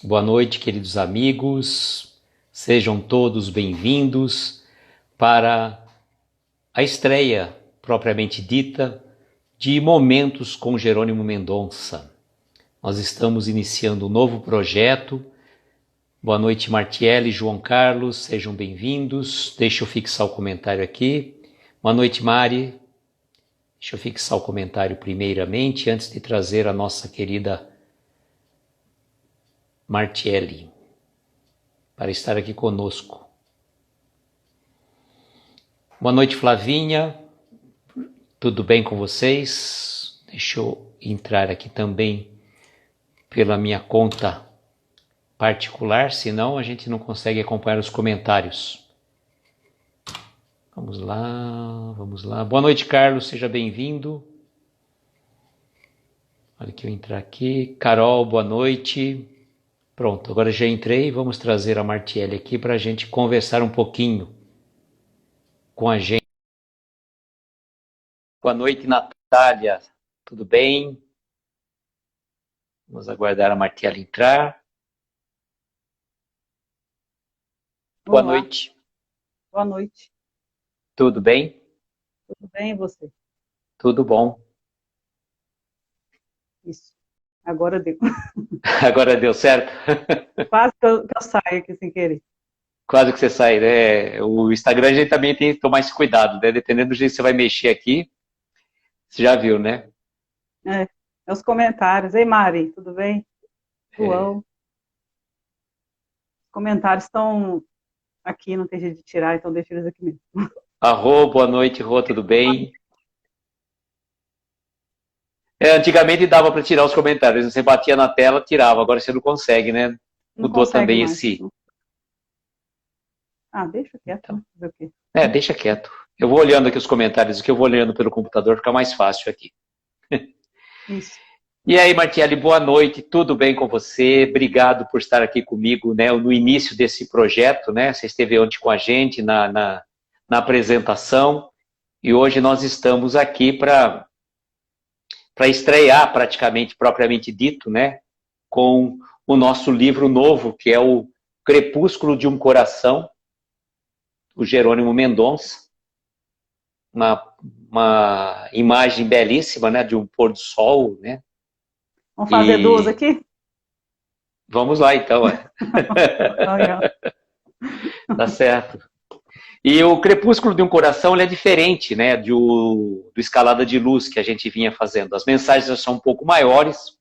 Boa noite, queridos amigos. Sejam todos bem-vindos para a estreia propriamente dita de Momentos com Jerônimo Mendonça. Nós estamos iniciando um novo projeto. Boa noite, Martiele e João Carlos, sejam bem-vindos. Deixa eu fixar o comentário aqui. Boa noite, Mari. Deixa eu fixar o comentário primeiramente, antes de trazer a nossa querida Martiele para estar aqui conosco. Boa noite, Flavinha. Tudo bem com vocês? Deixa eu entrar aqui também pela minha conta particular, senão a gente não consegue acompanhar os comentários. Vamos lá. Boa noite, Carlos, seja bem-vindo. Olha que eu entrar aqui. Carol, boa noite. Pronto, agora já entrei, vamos trazer a Martiele aqui para a gente conversar um pouquinho com a gente. Boa noite, Natália, tudo bem? Vamos aguardar a Martiele entrar. Boa noite. Boa noite. Tudo bem? Tudo bem, e você? Tudo bom. Isso. Agora deu. Agora deu certo? Quase que eu saio aqui sem querer. Quase que você sai, né? O Instagram a gente também tem que tomar esse cuidado, né? Dependendo do jeito que você vai mexer aqui, você já viu, né? É os comentários. Ei, Mari, tudo bem? João. Os comentários estão aqui, não tem jeito de tirar, então deixa eles aqui mesmo. Rô, boa noite, Rô, tudo bem? Antigamente dava para tirar os comentários, você batia na tela, tirava, agora você não consegue, né? Mudou também mais, esse... deixa quieto, então. Fazer o quê? Deixa quieto. Eu vou olhando aqui os comentários, que eu vou olhando pelo computador, fica mais fácil aqui. Isso. E aí, Martiele, boa noite, tudo bem com você? Obrigado por estar aqui comigo, né, no início desse projeto, né? Você esteve ontem com a gente na apresentação, e hoje nós estamos aqui para estrear praticamente, propriamente dito, né, com o nosso livro novo, que é o Crepúsculo de um Coração, o Jerônimo Mendonça, uma imagem belíssima, né, de um pôr do sol, né? Vamos fazer duas aqui? Vamos lá, então. Tá certo. E o Crepúsculo de um Coração, ele é diferente, né, do Escalada de Luz que a gente vinha fazendo. As mensagens são um pouco maiores,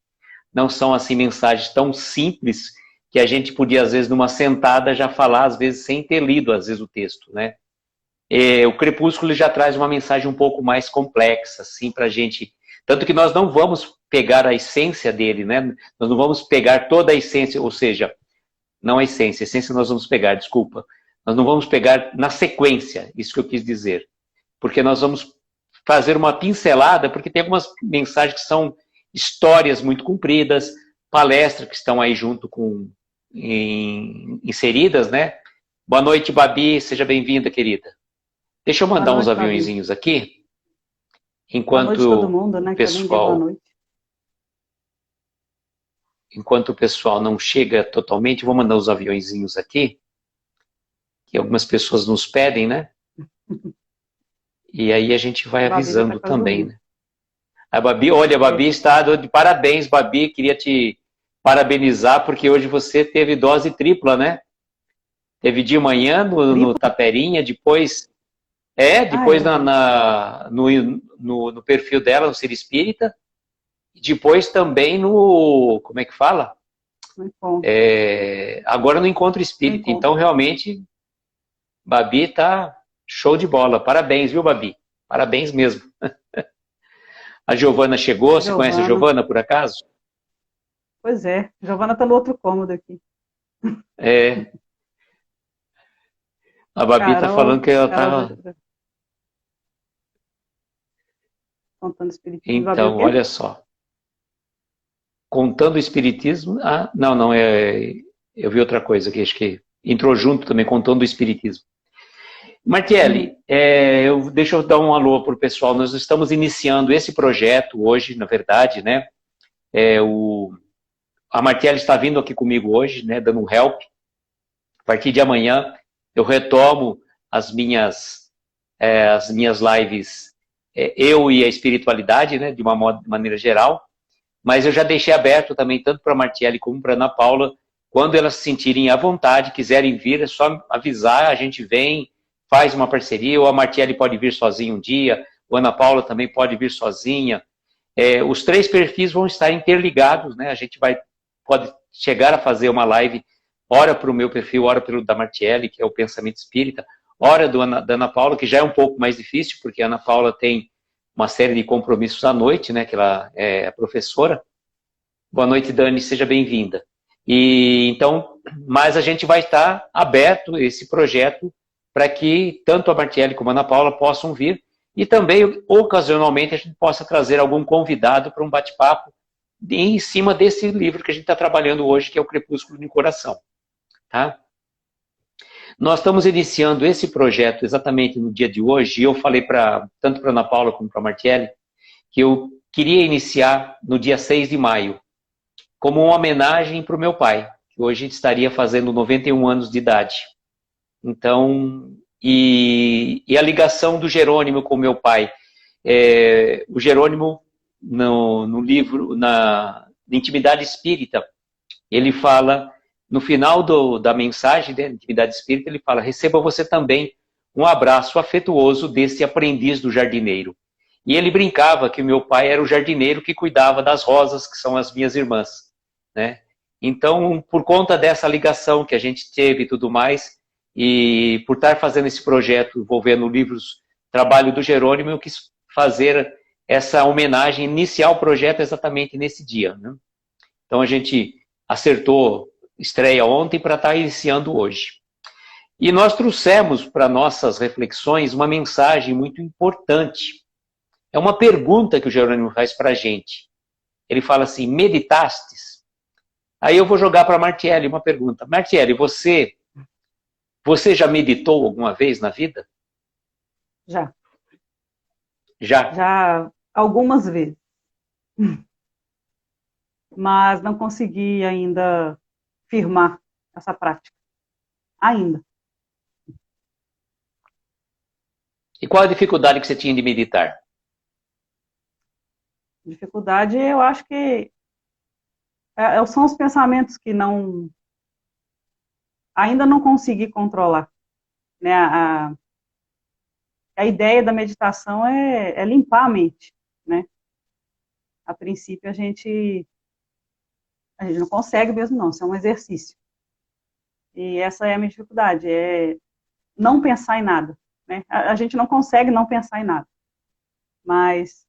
não são assim mensagens tão simples que a gente podia, às vezes, numa sentada já falar, às vezes, sem ter lido, às vezes, o texto, né? O Crepúsculo já traz uma mensagem um pouco mais complexa, assim, pra gente. Tanto que nós não vamos pegar a essência dele, né? Nós não vamos pegar toda a essência, ou seja, não a essência nós vamos pegar, desculpa. Nós não vamos pegar na sequência, isso que eu quis dizer. Porque nós vamos fazer uma pincelada, porque tem algumas mensagens que são histórias muito compridas, palestras que estão aí junto com inseridas, né? Boa noite, Babi, seja bem-vinda, querida. Deixa eu mandar uns aviõezinhos aqui, enquanto boa noite todo mundo, né? o pessoal, enquanto o pessoal não chega totalmente, vou mandar os aviõezinhos aqui, que algumas pessoas nos pedem, né? E aí a gente vai avisando também, né? A Babi, olha, a Babi está de parabéns, Babi, queria te parabenizar, porque hoje você teve dose tripla, né? Teve de manhã no Taperinha, depois no perfil dela, no Ser Espírita, e depois também no, como é que fala? Agora no Encontro Espírita. Então, realmente, Babi tá show de bola. Parabéns, viu, Babi? Parabéns mesmo. A Giovana chegou, você conhece a Giovana, por acaso? Pois é, a Giovana tá no outro cômodo aqui. A Babi tá falando que ela tava... Contando Espiritismo. Então, olha só. Contando o Espiritismo... não, eu vi outra coisa aqui, acho que entrou junto também, Contando o Espiritismo. Martiele, deixa eu dar um alô para o pessoal. Nós estamos iniciando esse projeto hoje, na verdade, né? a Martiele está vindo aqui comigo hoje, né, dando um help. A partir de amanhã, eu retomo as minhas lives, eu e a espiritualidade, né, de uma maneira geral. Mas eu já deixei aberto também, tanto para a Martiele como para a Ana Paula, quando elas se sentirem à vontade, quiserem vir, é só avisar, a gente vem, faz uma parceria, ou a Martiele pode vir sozinha um dia, ou a Ana Paula também pode vir sozinha. Os 3 perfis vão estar interligados, né? A gente pode chegar a fazer uma live, ora para o meu perfil, ora pelo da Martiele, que é o Pensamento Espírita, ora da Ana Paula, que já é um pouco mais difícil, porque a Ana Paula tem uma série de compromissos à noite, né? Que ela é professora. Boa noite, Dani, seja bem-vinda. Então, mas a gente vai estar aberto esse projeto para que tanto a Martiele como a Ana Paula possam vir e também, ocasionalmente, a gente possa trazer algum convidado para um bate-papo em cima desse livro que a gente está trabalhando hoje, que é o Crepúsculo no Coração. Tá? Nós estamos iniciando esse projeto exatamente no dia de hoje, e eu falei tanto para a Ana Paula como para a Martiele, que eu queria iniciar no dia 6 de maio, como uma homenagem para o meu pai, que hoje estaria fazendo 91 anos de idade. Então, e a ligação do Jerônimo com o meu pai. O Jerônimo, no livro, na Intimidade Espírita, ele fala, no final da mensagem da Intimidade Espírita, ele fala: receba você também um abraço afetuoso desse aprendiz do jardineiro. E ele brincava que o meu pai era o jardineiro que cuidava das rosas, que são as minhas irmãs. Né? Então, por conta dessa ligação que a gente teve e tudo mais, e por estar fazendo esse projeto envolvendo livros, trabalho do Jerônimo, eu quis fazer essa homenagem, iniciar o projeto exatamente nesse dia. Né? Então a gente acertou estreia ontem para estar iniciando hoje. E nós trouxemos para nossas reflexões uma mensagem muito importante. É uma pergunta que o Jerônimo faz para a gente. Ele fala assim: meditastes? Aí eu vou jogar para a Martiele uma pergunta. Martiele, você já meditou alguma vez na vida? Já. Já? Já algumas vezes. Mas não consegui ainda firmar essa prática. Ainda. E qual a dificuldade que você tinha de meditar? Dificuldade, eu acho que são os pensamentos que ainda não consegui controlar. Né? A ideia da meditação é limpar a mente. Né? A princípio, a gente não consegue mesmo, não. Isso é um exercício. E essa é a minha dificuldade, é não pensar em nada. Né? A gente não consegue não pensar em nada. Mas...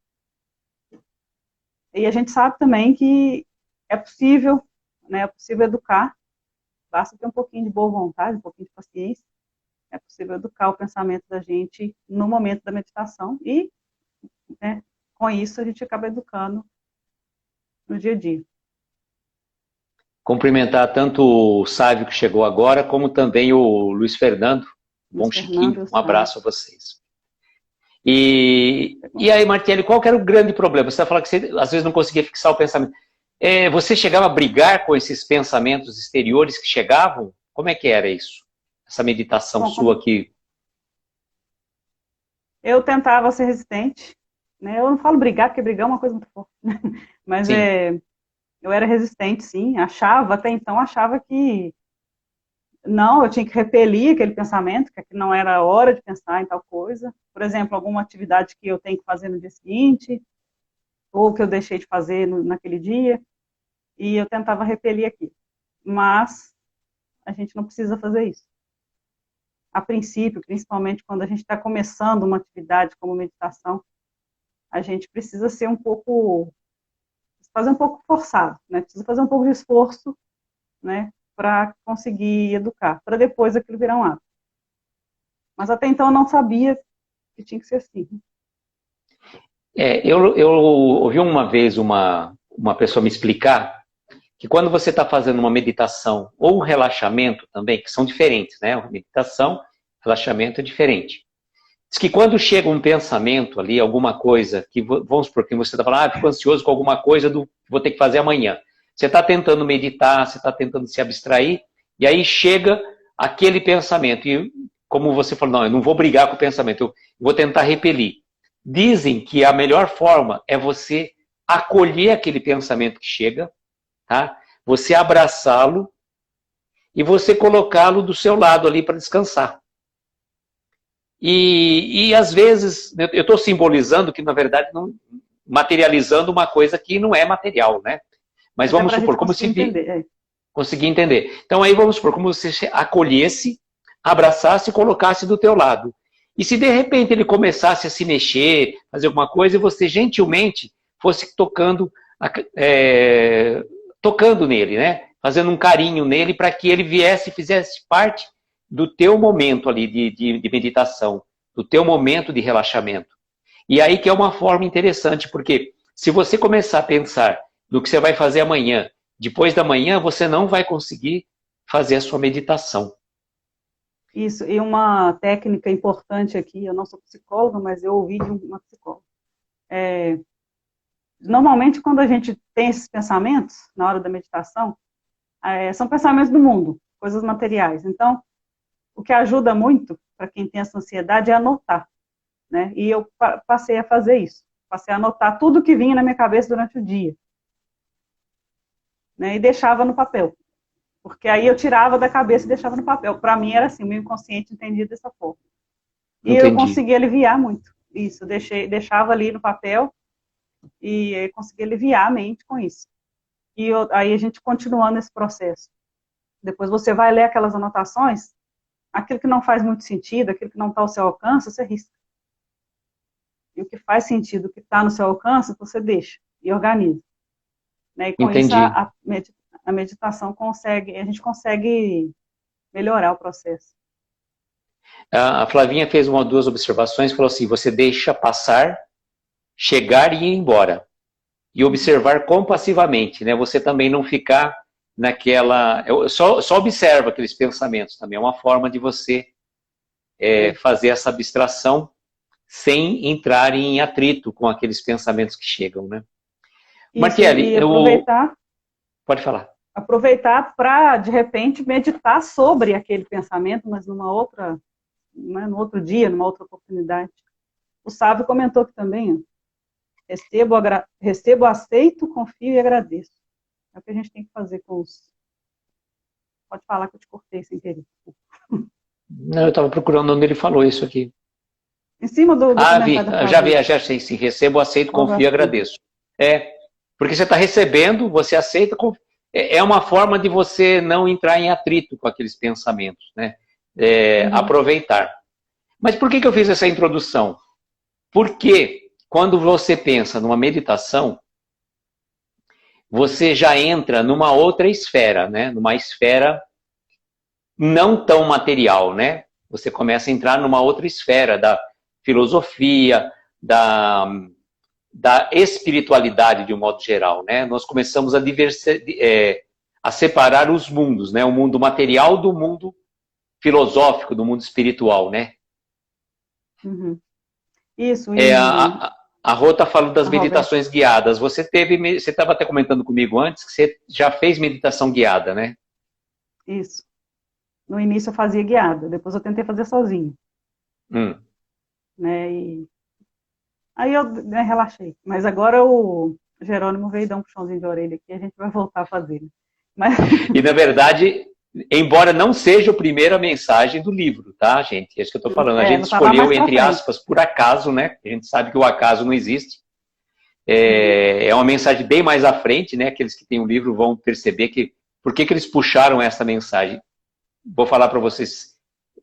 E a gente sabe também que é possível, né? É possível educar. Basta ter um pouquinho de boa vontade, um pouquinho de paciência. É possível educar o pensamento da gente no momento da meditação. E, né, com isso, a gente acaba educando no dia a dia. Cumprimentar tanto o Sávio que chegou agora, como também o Luiz Fernando. Bom Chiquinho, um abraço a vocês. E aí, Martiele, qual que era o grande problema? Você está falando que você às vezes não conseguia fixar o pensamento. Você chegava a brigar com esses pensamentos exteriores que chegavam? Como é que era isso? Essa meditação sua aqui? Eu tentava ser resistente. Né? Eu não falo brigar, porque brigar é uma coisa muito forte. Mas eu era resistente, sim. Até então achava que não, eu tinha que repelir aquele pensamento, que não era hora de pensar em tal coisa. Por exemplo, alguma atividade que eu tenho que fazer no dia seguinte, ou que eu deixei de fazer naquele dia, e eu tentava repelir aquilo. Mas a gente não precisa fazer isso. A princípio, principalmente quando a gente está começando uma atividade como meditação, a gente precisa ser fazer um pouco forçado, né? Precisa fazer um pouco de esforço, né? Para conseguir educar, para depois aquilo virar um hábito. Mas até então eu não sabia que tinha que ser assim. Eu ouvi uma vez uma pessoa me explicar que quando você está fazendo uma meditação ou um relaxamento também, que são diferentes, né? Meditação, relaxamento é diferente. Diz que quando chega um pensamento ali, alguma coisa, que vamos supor que você está falando, fico ansioso com alguma coisa vou ter que fazer amanhã. Você está tentando meditar, você está tentando se abstrair, e aí chega aquele pensamento. E como você falou, não, eu não vou brigar com o pensamento, eu vou tentar repelir. Dizem que a melhor forma é você acolher aquele pensamento que chega, tá? Você abraçá-lo e você colocá-lo do seu lado ali para descansar. E às vezes, eu estou simbolizando que, na verdade, não, materializando uma coisa que não é material, né? Mas vamos supor, como se conseguir entender. Então aí vamos supor, como se você acolhesse, abraçasse e colocasse do teu lado. E se de repente ele começasse a se mexer, fazer alguma coisa, e você gentilmente fosse tocando, tocando nele, né? Fazendo um carinho nele para que ele viesse e fizesse parte do teu momento ali de meditação, do teu momento de relaxamento. E aí que é uma forma interessante, porque se você começar a pensar no que você vai fazer amanhã, depois da manhã, você não vai conseguir fazer a sua meditação. Isso, e uma técnica importante aqui, eu não sou psicóloga, mas eu ouvi de uma psicóloga. Normalmente, quando a gente tem esses pensamentos, na hora da meditação, são pensamentos do mundo, coisas materiais. Então, o que ajuda muito para quem tem essa ansiedade é anotar, né? E eu passei a fazer isso. Passei a anotar tudo que vinha na minha cabeça durante o dia, né? E deixava no papel. Porque aí eu tirava da cabeça e deixava no papel. Para mim era assim, o meu inconsciente entendia dessa forma. E eu consegui aliviar muito isso. Deixava ali no papel e consegui aliviar a mente com isso. E aí a gente continuando esse processo. Depois você vai ler aquelas anotações, aquilo que não faz muito sentido, aquilo que não está ao seu alcance, você risca. E o que faz sentido, o que está no seu alcance, você deixa e organiza. Né? E com isso a meditação a gente consegue melhorar o processo. A Flavinha fez uma ou duas observações, falou assim, você deixa passar, chegar e ir embora. E observar compassivamente, né? Você também não ficar naquela... Só observa aqueles pensamentos também, é uma forma de você fazer essa abstração sem entrar em atrito com aqueles pensamentos que chegam, né? Martiele, pode falar. Aproveitar para, de repente, meditar sobre aquele pensamento, mas no outro dia, numa outra oportunidade. O Sábio comentou aqui também, recebo, aceito, confio e agradeço. É o que a gente tem que fazer com os... Pode falar que eu te cortei sem querer. Não, eu estava procurando onde ele falou isso aqui. Em cima do já sei, sim. Recebo, aceito, confio e agradeço. Porque você está recebendo, você aceita, é uma forma de você não entrar em atrito com aqueles pensamentos, né? Aproveitar. Mas por que eu fiz essa introdução? Porque quando você pensa numa meditação, você já entra numa outra esfera, né? Numa esfera não tão material, né? Você começa a entrar numa outra esfera da filosofia, da espiritualidade de um modo geral, né? Nós começamos a separar os mundos, né? O mundo material do mundo filosófico, do mundo espiritual, né? Uhum. Isso. A Rô está falando das meditações guiadas. Você estava até comentando comigo antes que você já fez meditação guiada, né? Isso. No início eu fazia guiada, depois eu tentei fazer sozinho. Né? Aí eu relaxei. Mas agora o Jerônimo veio dar um puxãozinho de orelha aqui e a gente vai voltar a fazer. Mas... E na verdade, embora não seja a primeira mensagem do livro, tá, gente? É isso que eu estou falando. A gente escolheu, entre aspas, por acaso, né? A gente sabe que o acaso não existe. É uma mensagem bem mais à frente, né? Aqueles que têm o livro vão perceber por que eles puxaram essa mensagem. Vou falar para vocês,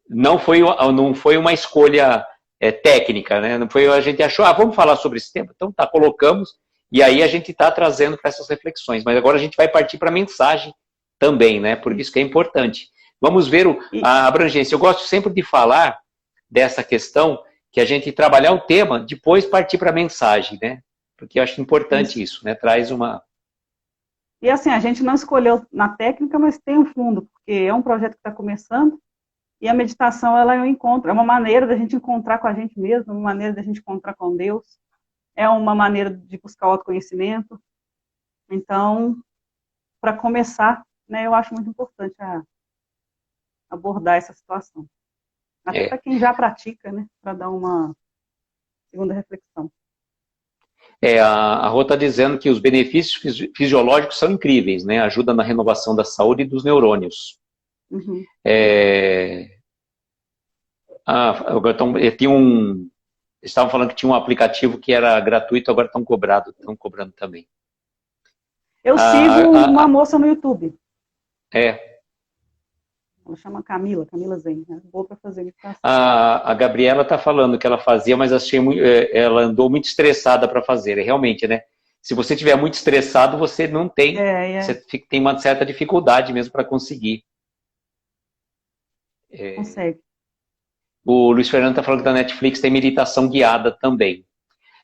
não foi uma escolha técnica, né? Não foi, a gente achou, vamos falar sobre esse tema, então tá, colocamos, e aí a gente está trazendo para essas reflexões, mas agora a gente vai partir para a mensagem também, né? Por isso que é importante. Vamos ver a abrangência. Eu gosto sempre de falar dessa questão, que a gente trabalhar o tema, depois partir para a mensagem, né? Porque eu acho importante isso, né? Traz uma... E assim, a gente não escolheu na técnica, mas tem um fundo, porque é um projeto que está começando, e a meditação, ela é um encontro, é uma maneira da gente encontrar com a gente mesmo, uma maneira da gente encontrar com Deus, é uma maneira de buscar o autoconhecimento. Então, para começar, né, eu acho muito importante abordar essa situação. Até para quem já pratica, né, para dar uma segunda reflexão. A Rô está dizendo que os benefícios fisiológicos são incríveis, né? Ajuda na renovação da saúde e dos neurônios. Uhum. Agora eles estavam falando que tinha um aplicativo que era gratuito, agora estão cobrando também. Eu sigo uma moça no YouTube. Ela chama Camila Zen. É boa para fazer meditação. A Gabriela está falando que ela fazia, mas ela andou muito estressada para fazer. Realmente, né? Se você estiver muito estressado, você não tem. Você tem uma certa dificuldade mesmo para conseguir. Consegue. O Luiz Fernando está falando que da Netflix tem meditação guiada também.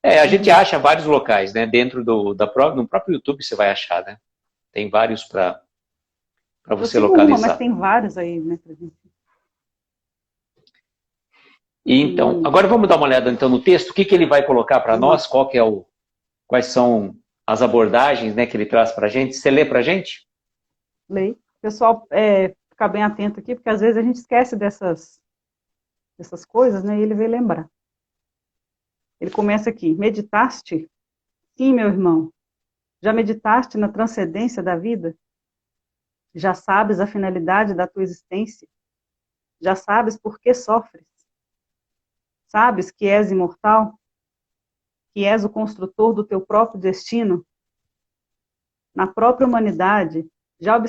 A gente acha vários locais, né? Dentro no próprio YouTube você vai achar, né? Tem vários para você localizar. Mas tem vários aí, né? Então, agora vamos dar uma olhada então no texto. O que ele vai colocar para nós? Quais são as abordagens, né, que ele traz para a gente? Você lê para a gente? Leio. Pessoal, ficar bem atento aqui, porque às vezes a gente esquece dessas coisas, né? E ele veio lembrar. Ele começa aqui. Meditaste? Sim, meu irmão. Já meditaste na transcendência da vida? Já sabes a finalidade da tua existência? Já sabes por que sofres? Sabes que és imortal? Que és o construtor do teu próprio destino? Na própria humanidade, já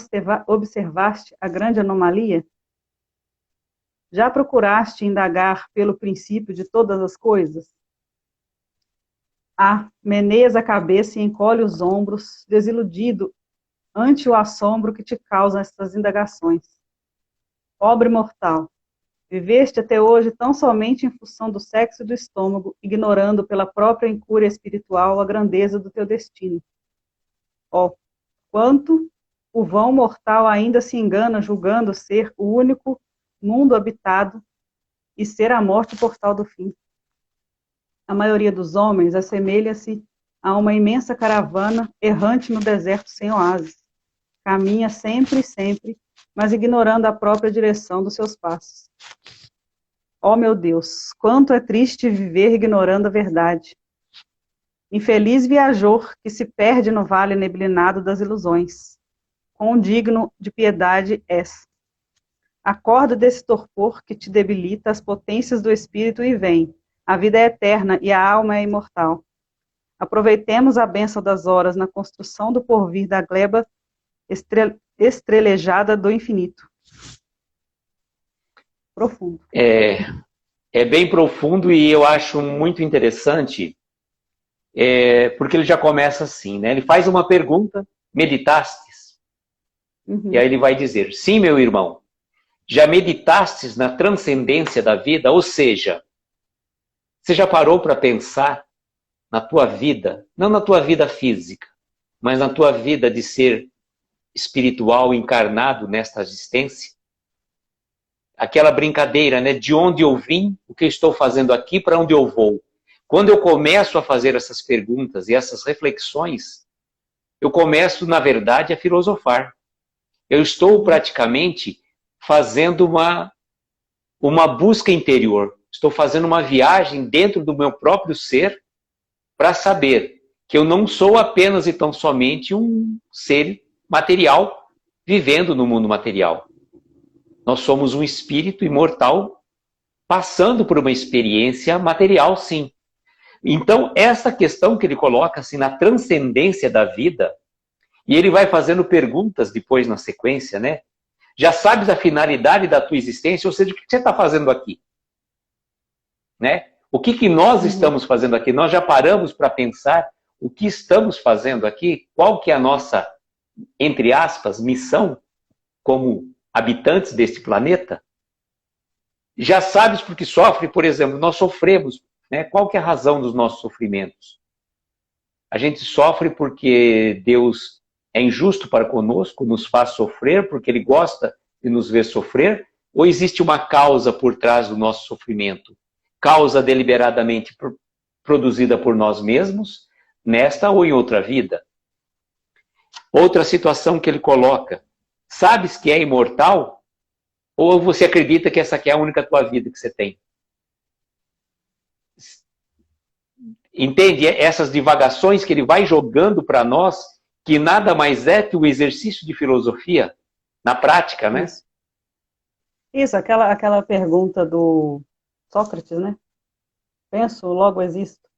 observaste a grande anomalia? Já procuraste indagar pelo princípio de todas as coisas? Meneias a cabeça e encolhe os ombros, desiludido ante o assombro que te causam essas indagações. Pobre mortal, viveste até hoje tão somente em função do sexo e do estômago, ignorando pela própria incúria espiritual a grandeza do teu destino. Quanto o vão mortal ainda se engana julgando ser o único mundo habitado e ser a morte o portal do fim. A maioria dos homens assemelha-se a uma imensa caravana errante no deserto sem oásis. Caminha sempre, mas ignorando a própria direção dos seus passos. Meu Deus, quanto é triste viver ignorando a verdade. Infeliz viajor que se perde no vale neblinado das ilusões. Quão digno de piedade és. Acorda desse torpor que te debilita as potências do espírito e vem. A vida é eterna e a alma é imortal. Aproveitemos a bênção das horas na construção do porvir da gleba estrelejada do infinito. Profundo. É bem profundo e eu acho muito interessante, porque ele já começa assim, né? Ele faz uma pergunta, meditastes? E aí ele vai dizer, sim, meu irmão, já meditastes na transcendência da vida? Ou seja, você já parou para pensar na tua vida, não na tua vida física, mas na tua vida de ser espiritual encarnado nesta existência? Aquela brincadeira, né? De onde eu vim, o que eu estou fazendo aqui, para onde eu vou. Quando eu começo a fazer essas perguntas e essas reflexões, eu começo, na verdade, a filosofar. Eu estou praticamente fazendo uma busca interior. Estou fazendo uma viagem dentro do meu próprio ser para saber que eu não sou apenas e tão somente um ser material vivendo no mundo material. Nós somos um espírito imortal passando por uma experiência material, sim. Então, essa questão que ele coloca assim, na transcendência da vida, e ele vai fazendo perguntas depois na sequência, né? Já sabes a finalidade da tua existência, ou seja, o que você está fazendo aqui? Né? O que nós estamos fazendo aqui? Nós já paramos para pensar o que estamos fazendo aqui? Qual que é a nossa, entre aspas, missão como habitantes deste planeta? Já sabes porque sofre, por exemplo, nós sofremos, né? Qual que é a razão dos nossos sofrimentos? A gente sofre porque Deus é injusto para conosco, nos faz sofrer, porque Ele gosta de nos ver sofrer, ou existe uma causa por trás do nosso sofrimento? Causa deliberadamente produzida por nós mesmos, nesta ou em outra vida? Outra situação que ele coloca, sabes que é imortal? Ou você acredita que essa aqui é a única tua vida que você tem? Entende essas divagações que ele vai jogando para nós, que nada mais é que o exercício de filosofia na prática, né? Isso, aquela pergunta do Sócrates, né? Penso, logo existo.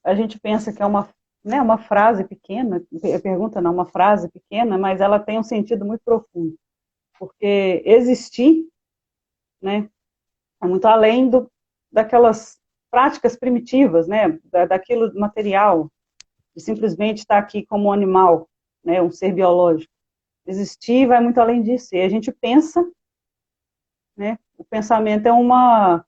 A gente pensa que é uma frase pequena, pergunta não, uma frase pequena, mas ela tem um sentido muito profundo. Porque existir, né, é muito além daquelas práticas primitivas, né, daquilo material, de simplesmente estar aqui como um animal, né, um ser biológico. Existir vai muito além disso. E a gente pensa, né, o pensamento é uma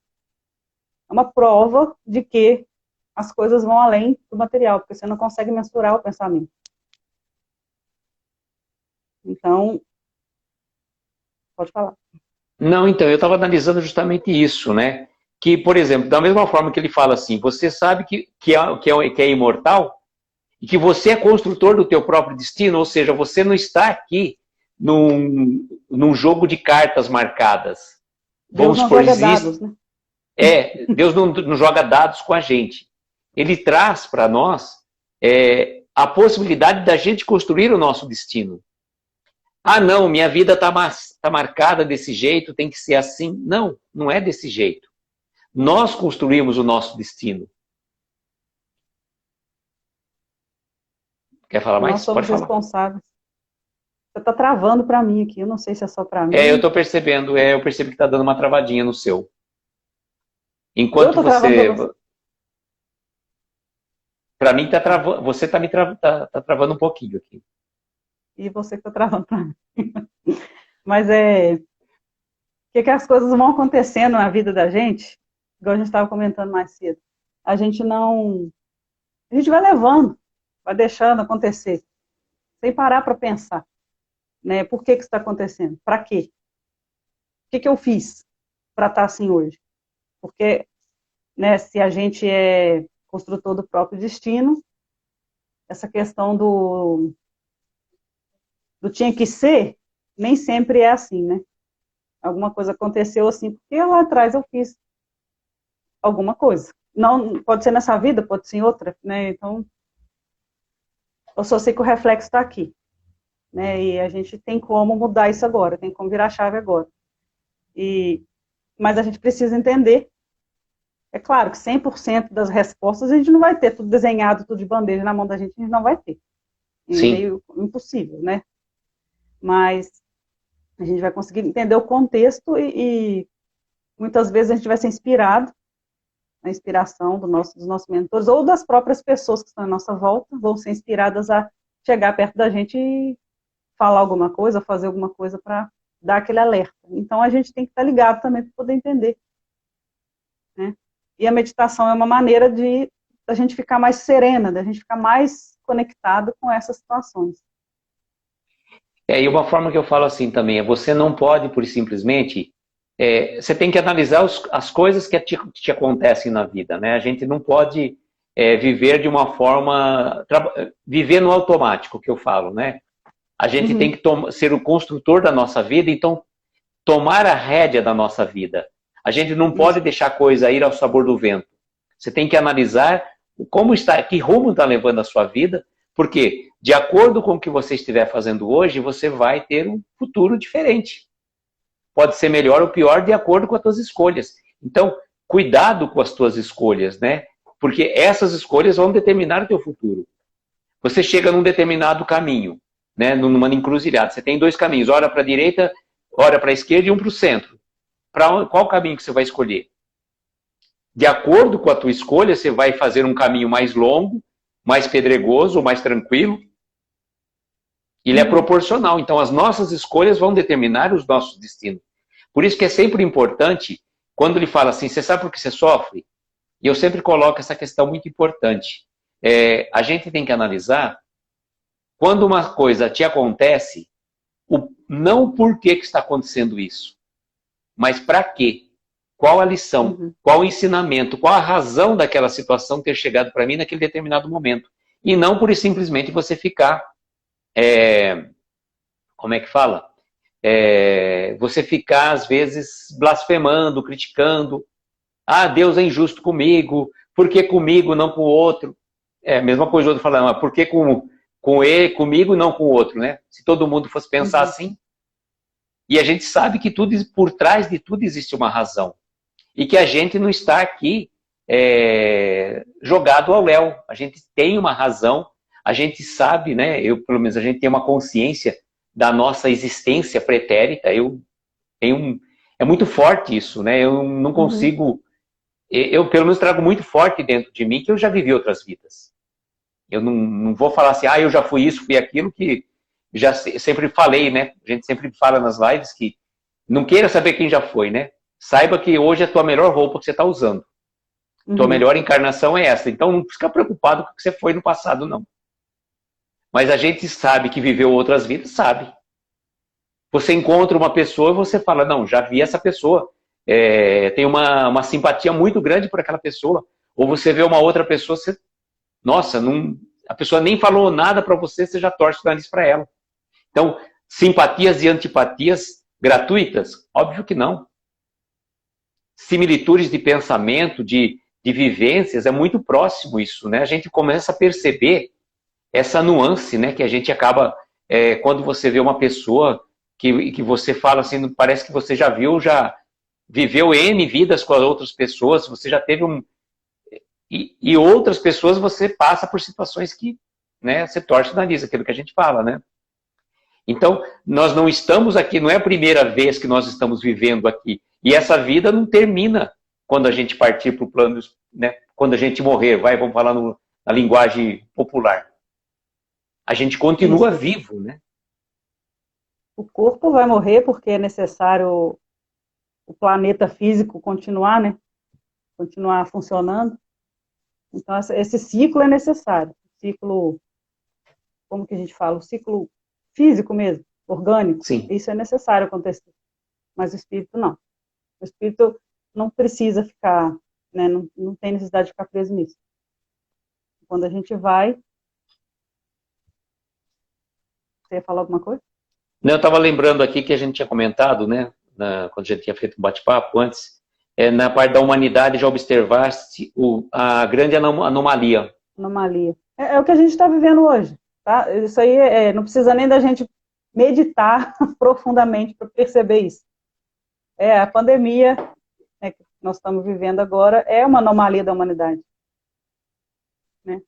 prova de que as coisas vão além do material, porque você não consegue mensurar o pensamento. Então, pode falar. Não, então, eu estava analisando justamente isso, né? Que, por exemplo, da mesma forma que ele fala assim, você sabe que é imortal e que você é construtor do teu próprio destino, ou seja, você não está aqui num jogo de cartas marcadas. Deus não joga dados, né? Deus não joga dados com a gente. Ele traz para nós a possibilidade da gente construir o nosso destino. Ah, não, minha vida está marcada desse jeito, tem que ser assim. Não, não é desse jeito. Nós construímos o nosso destino. Quer falar mais? Nós somos responsáveis. Você está travando para mim aqui, eu não sei se é só para mim. Eu estou percebendo, eu percebo que está dando uma travadinha no seu. Enquanto você... Para mim está travando, você está tá travando um pouquinho aqui. E você que está travando para mim. Mas que as coisas vão acontecendo na vida da gente, igual a gente estava comentando mais cedo. A gente vai levando, vai deixando acontecer, sem parar para pensar, né? Por que isso está acontecendo? Para quê? O que eu fiz para estar assim hoje? Porque, né, se a gente é construtor do próprio destino, essa questão do tinha que ser, nem sempre é assim, né? Alguma coisa aconteceu assim, porque lá atrás eu fiz alguma coisa. Não, pode ser nessa vida, pode ser em outra, né? Então, eu só sei que o reflexo está aqui, né? E a gente tem como mudar isso agora, tem como virar a chave agora. Mas a gente precisa entender. É claro que 100% das respostas a gente não vai ter tudo desenhado, tudo de bandeja na mão da gente, a gente não vai ter. É meio impossível, né? Mas a gente vai conseguir entender o contexto e muitas vezes a gente vai ser inspirado, a inspiração dos nossos mentores ou das próprias pessoas que estão à nossa volta vão ser inspiradas a chegar perto da gente e falar alguma coisa, fazer alguma coisa para dar aquele alerta. Então a gente tem que estar ligado também para poder entender, né? E a meditação é uma maneira da gente ficar mais serena, da gente ficar mais conectado com essas situações. E uma forma que eu falo assim também, você não pode, por simplesmente, você tem que analisar as coisas que te acontecem na vida, né? A gente não pode viver de uma forma, viver no automático, que eu falo, né? A gente tem que ser o construtor da nossa vida, então tomar a rédea da nossa vida. A gente não pode deixar a coisa ir ao sabor do vento. Você tem que analisar como está, que rumo está levando a sua vida, porque de acordo com o que você estiver fazendo hoje, você vai ter um futuro diferente. Pode ser melhor ou pior de acordo com as tuas escolhas. Então, cuidado com as tuas escolhas, né? Porque essas escolhas vão determinar o teu futuro. Você chega num determinado caminho, né? Numa encruzilhada. Você tem dois caminhos, ora para a direita, ora para a esquerda e um para o centro. Qual caminho que você vai escolher? De acordo com a tua escolha, você vai fazer um caminho mais longo, mais pedregoso, mais tranquilo. Ele é proporcional. Então, as nossas escolhas vão determinar os nossos destinos. Por isso que é sempre importante, quando ele fala assim, você sabe por que você sofre? E eu sempre coloco essa questão muito importante. A gente tem que analisar, quando uma coisa te acontece, não por que está acontecendo isso, mas para quê? Qual a lição? Qual o ensinamento? Qual a razão daquela situação ter chegado para mim naquele determinado momento? E não por simplesmente você ficar, como é que fala? Você ficar, às vezes, blasfemando, criticando. Ah, Deus é injusto comigo, por que comigo, não com o outro? É a mesma coisa o outro falando, mas por que com ele, comigo e não com o outro, né? Se todo mundo fosse pensar assim. E a gente sabe que por trás de tudo existe uma razão. E que a gente não está aqui jogado ao léu. A gente tem uma razão, a gente sabe, né? Pelo menos, a gente tem uma consciência da nossa existência pretérita. É muito forte isso, né? Eu não consigo... Eu, pelo menos, trago muito forte dentro de mim que eu já vivi outras vidas. Eu não vou falar assim, eu já fui isso, fui aquilo, que já sempre falei, né? A gente sempre fala nas lives que não queira saber quem já foi, né? Saiba que hoje é a tua melhor roupa que você está usando. Tua melhor encarnação é essa. Então não fica preocupado com o que você foi no passado, não. Mas a gente sabe que viveu outras vidas, sabe. Você encontra uma pessoa e você fala, não, já vi essa pessoa. Tem uma simpatia muito grande por aquela pessoa. Ou você vê uma outra pessoa, nossa, a pessoa nem falou nada para você, você já torce o nariz para ela. Então, simpatias e antipatias gratuitas? Óbvio que não. Similitudes de pensamento, de vivências, é muito próximo isso, né? A gente começa a perceber essa nuance, né? Que a gente acaba, quando você vê uma pessoa que você fala assim, parece que você já viveu N vidas com as outras pessoas, você já teve e outras pessoas você passa por situações que, né, você torce o nariz, aquilo que a gente fala, né? Então, nós não estamos aqui, não é a primeira vez que nós estamos vivendo aqui. E essa vida não termina quando a gente partir para o plano, né, quando a gente morrer, vamos falar na linguagem popular. A gente continua vivo, né? O corpo vai morrer porque é necessário o planeta físico continuar, né? Continuar funcionando. Então, esse ciclo é necessário. O ciclo, como que a gente fala? O ciclo físico mesmo, orgânico. Sim. Isso é necessário acontecer. Mas o espírito não. O espírito não precisa ficar, né? Não tem necessidade de ficar preso nisso. Quando a gente vai... Você ia falar alguma coisa? Não, eu estava lembrando aqui que a gente tinha comentado, né? Quando a gente tinha feito um bate-papo antes, na parte da humanidade já observaste a grande anomalia. Anomalia. É o que a gente está vivendo hoje. Tá? Isso aí não precisa nem da gente meditar profundamente para perceber isso. A pandemia, né, que nós estamos vivendo agora é uma anomalia da humanidade. Né?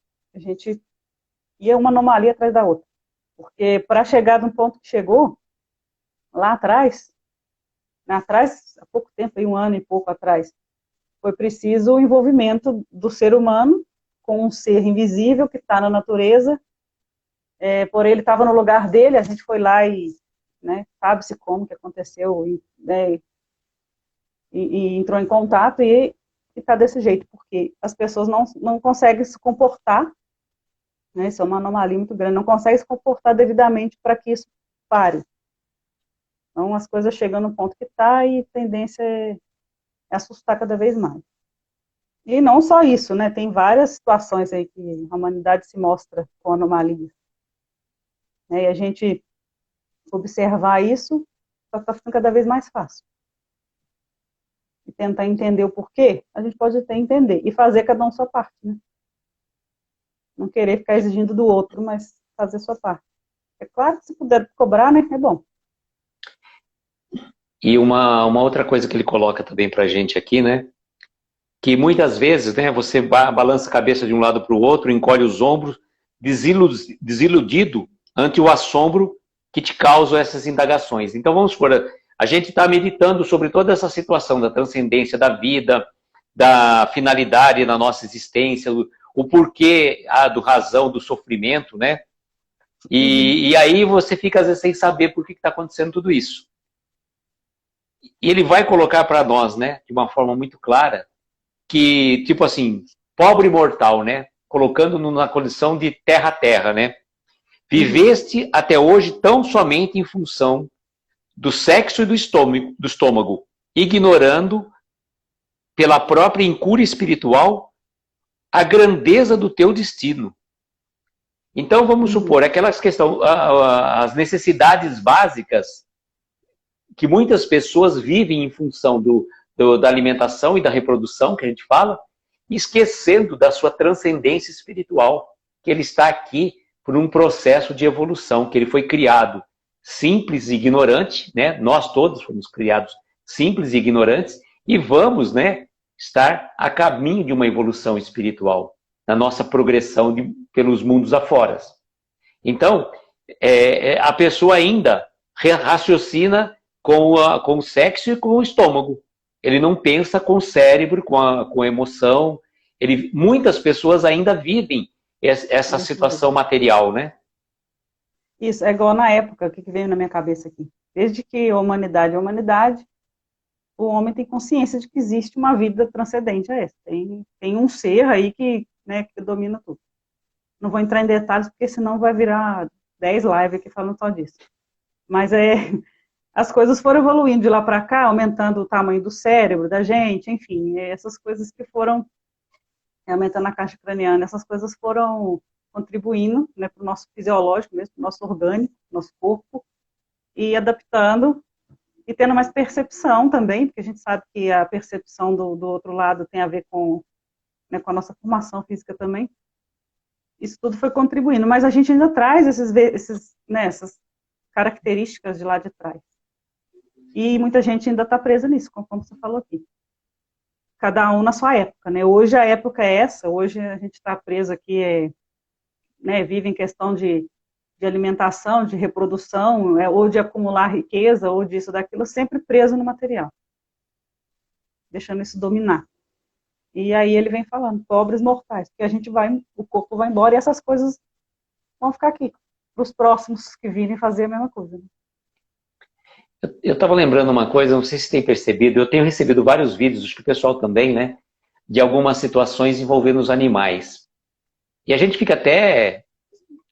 E é uma anomalia atrás da outra. Porque para chegar num ponto que chegou, lá atrás, há pouco tempo, 1 ano e pouco atrás, foi preciso o envolvimento do ser humano com um ser invisível que está na natureza, por ele estava no lugar dele, a gente foi lá e, né, sabe-se como que aconteceu, e entrou em contato e está desse jeito, porque as pessoas não conseguem se comportar, né, isso é uma anomalia muito grande, não conseguem se comportar devidamente para que isso pare. Então, as coisas chegam no ponto que está e a tendência é assustar cada vez mais. E não só isso, né? Tem várias situações aí que a humanidade se mostra com anomalias. E a gente observar isso só está ficando cada vez mais fácil. E tentar entender o porquê, a gente pode até entender. E fazer cada um sua parte, né? Não querer ficar exigindo do outro, mas fazer a sua parte. É claro que se puder cobrar, né? É bom. E uma outra coisa que ele coloca também pra gente aqui, né? Que muitas vezes, né, você balança a cabeça de um lado para o outro, encolhe os ombros, desiludido ante o assombro que te causam essas indagações. Então vamos supor, a gente está meditando sobre toda essa situação da transcendência da vida, da finalidade da nossa existência, o porquê do razão do sofrimento, né? E aí você fica às vezes sem saber por que está acontecendo tudo isso. E ele vai colocar para nós, né, de uma forma muito clara, que, tipo assim, pobre mortal, né? Colocando na condição de terra a terra, né? Viveste até hoje tão somente em função do sexo e do estômago, ignorando, pela própria incúria espiritual, a grandeza do teu destino. Então, vamos supor, aquelas questões, as necessidades básicas que muitas pessoas vivem em função da alimentação e da reprodução, que a gente fala, esquecendo da sua transcendência espiritual, que ele está aqui por um processo de evolução, que ele foi criado simples e ignorante, né? Nós todos fomos criados simples e ignorantes, e vamos, né, estar a caminho de uma evolução espiritual, na nossa progressão pelos mundos afora. Então, a pessoa ainda raciocina com o sexo e com o estômago. Ele não pensa com o cérebro, com a emoção. Muitas pessoas ainda vivem essa situação material, né? Isso, é igual na época, o que veio na minha cabeça aqui. Desde que a humanidade é humanidade, o homem tem consciência de que existe uma vida transcendente a essa. Tem um ser aí que domina tudo. Não vou entrar em detalhes, porque senão vai virar 10 lives aqui falando só disso. Mas as coisas foram evoluindo de lá para cá, aumentando o tamanho do cérebro da gente, enfim, essas coisas que foram aumentando a caixa craniana, essas coisas foram contribuindo, né, para o nosso fisiológico mesmo, para o nosso orgânico, nosso corpo, e adaptando, e tendo mais percepção também, porque a gente sabe que a percepção do outro lado tem a ver com a nossa formação física também. Isso tudo foi contribuindo, mas a gente ainda traz essas características de lá de trás. E muita gente ainda está presa nisso, como você falou aqui. Cada um na sua época, né? Hoje a época é essa, hoje a gente está preso aqui, vive em questão de alimentação, de reprodução, ou de acumular riqueza, ou disso, daquilo, sempre preso no material. Deixando isso dominar. E aí ele vem falando, pobres mortais, porque o corpo vai embora e essas coisas vão ficar aqui, para os próximos que virem fazer a mesma coisa. Né? Eu estava lembrando uma coisa, não sei se tem percebido, eu tenho recebido vários vídeos, acho que o pessoal também, né, de algumas situações envolvendo os animais. E a gente fica até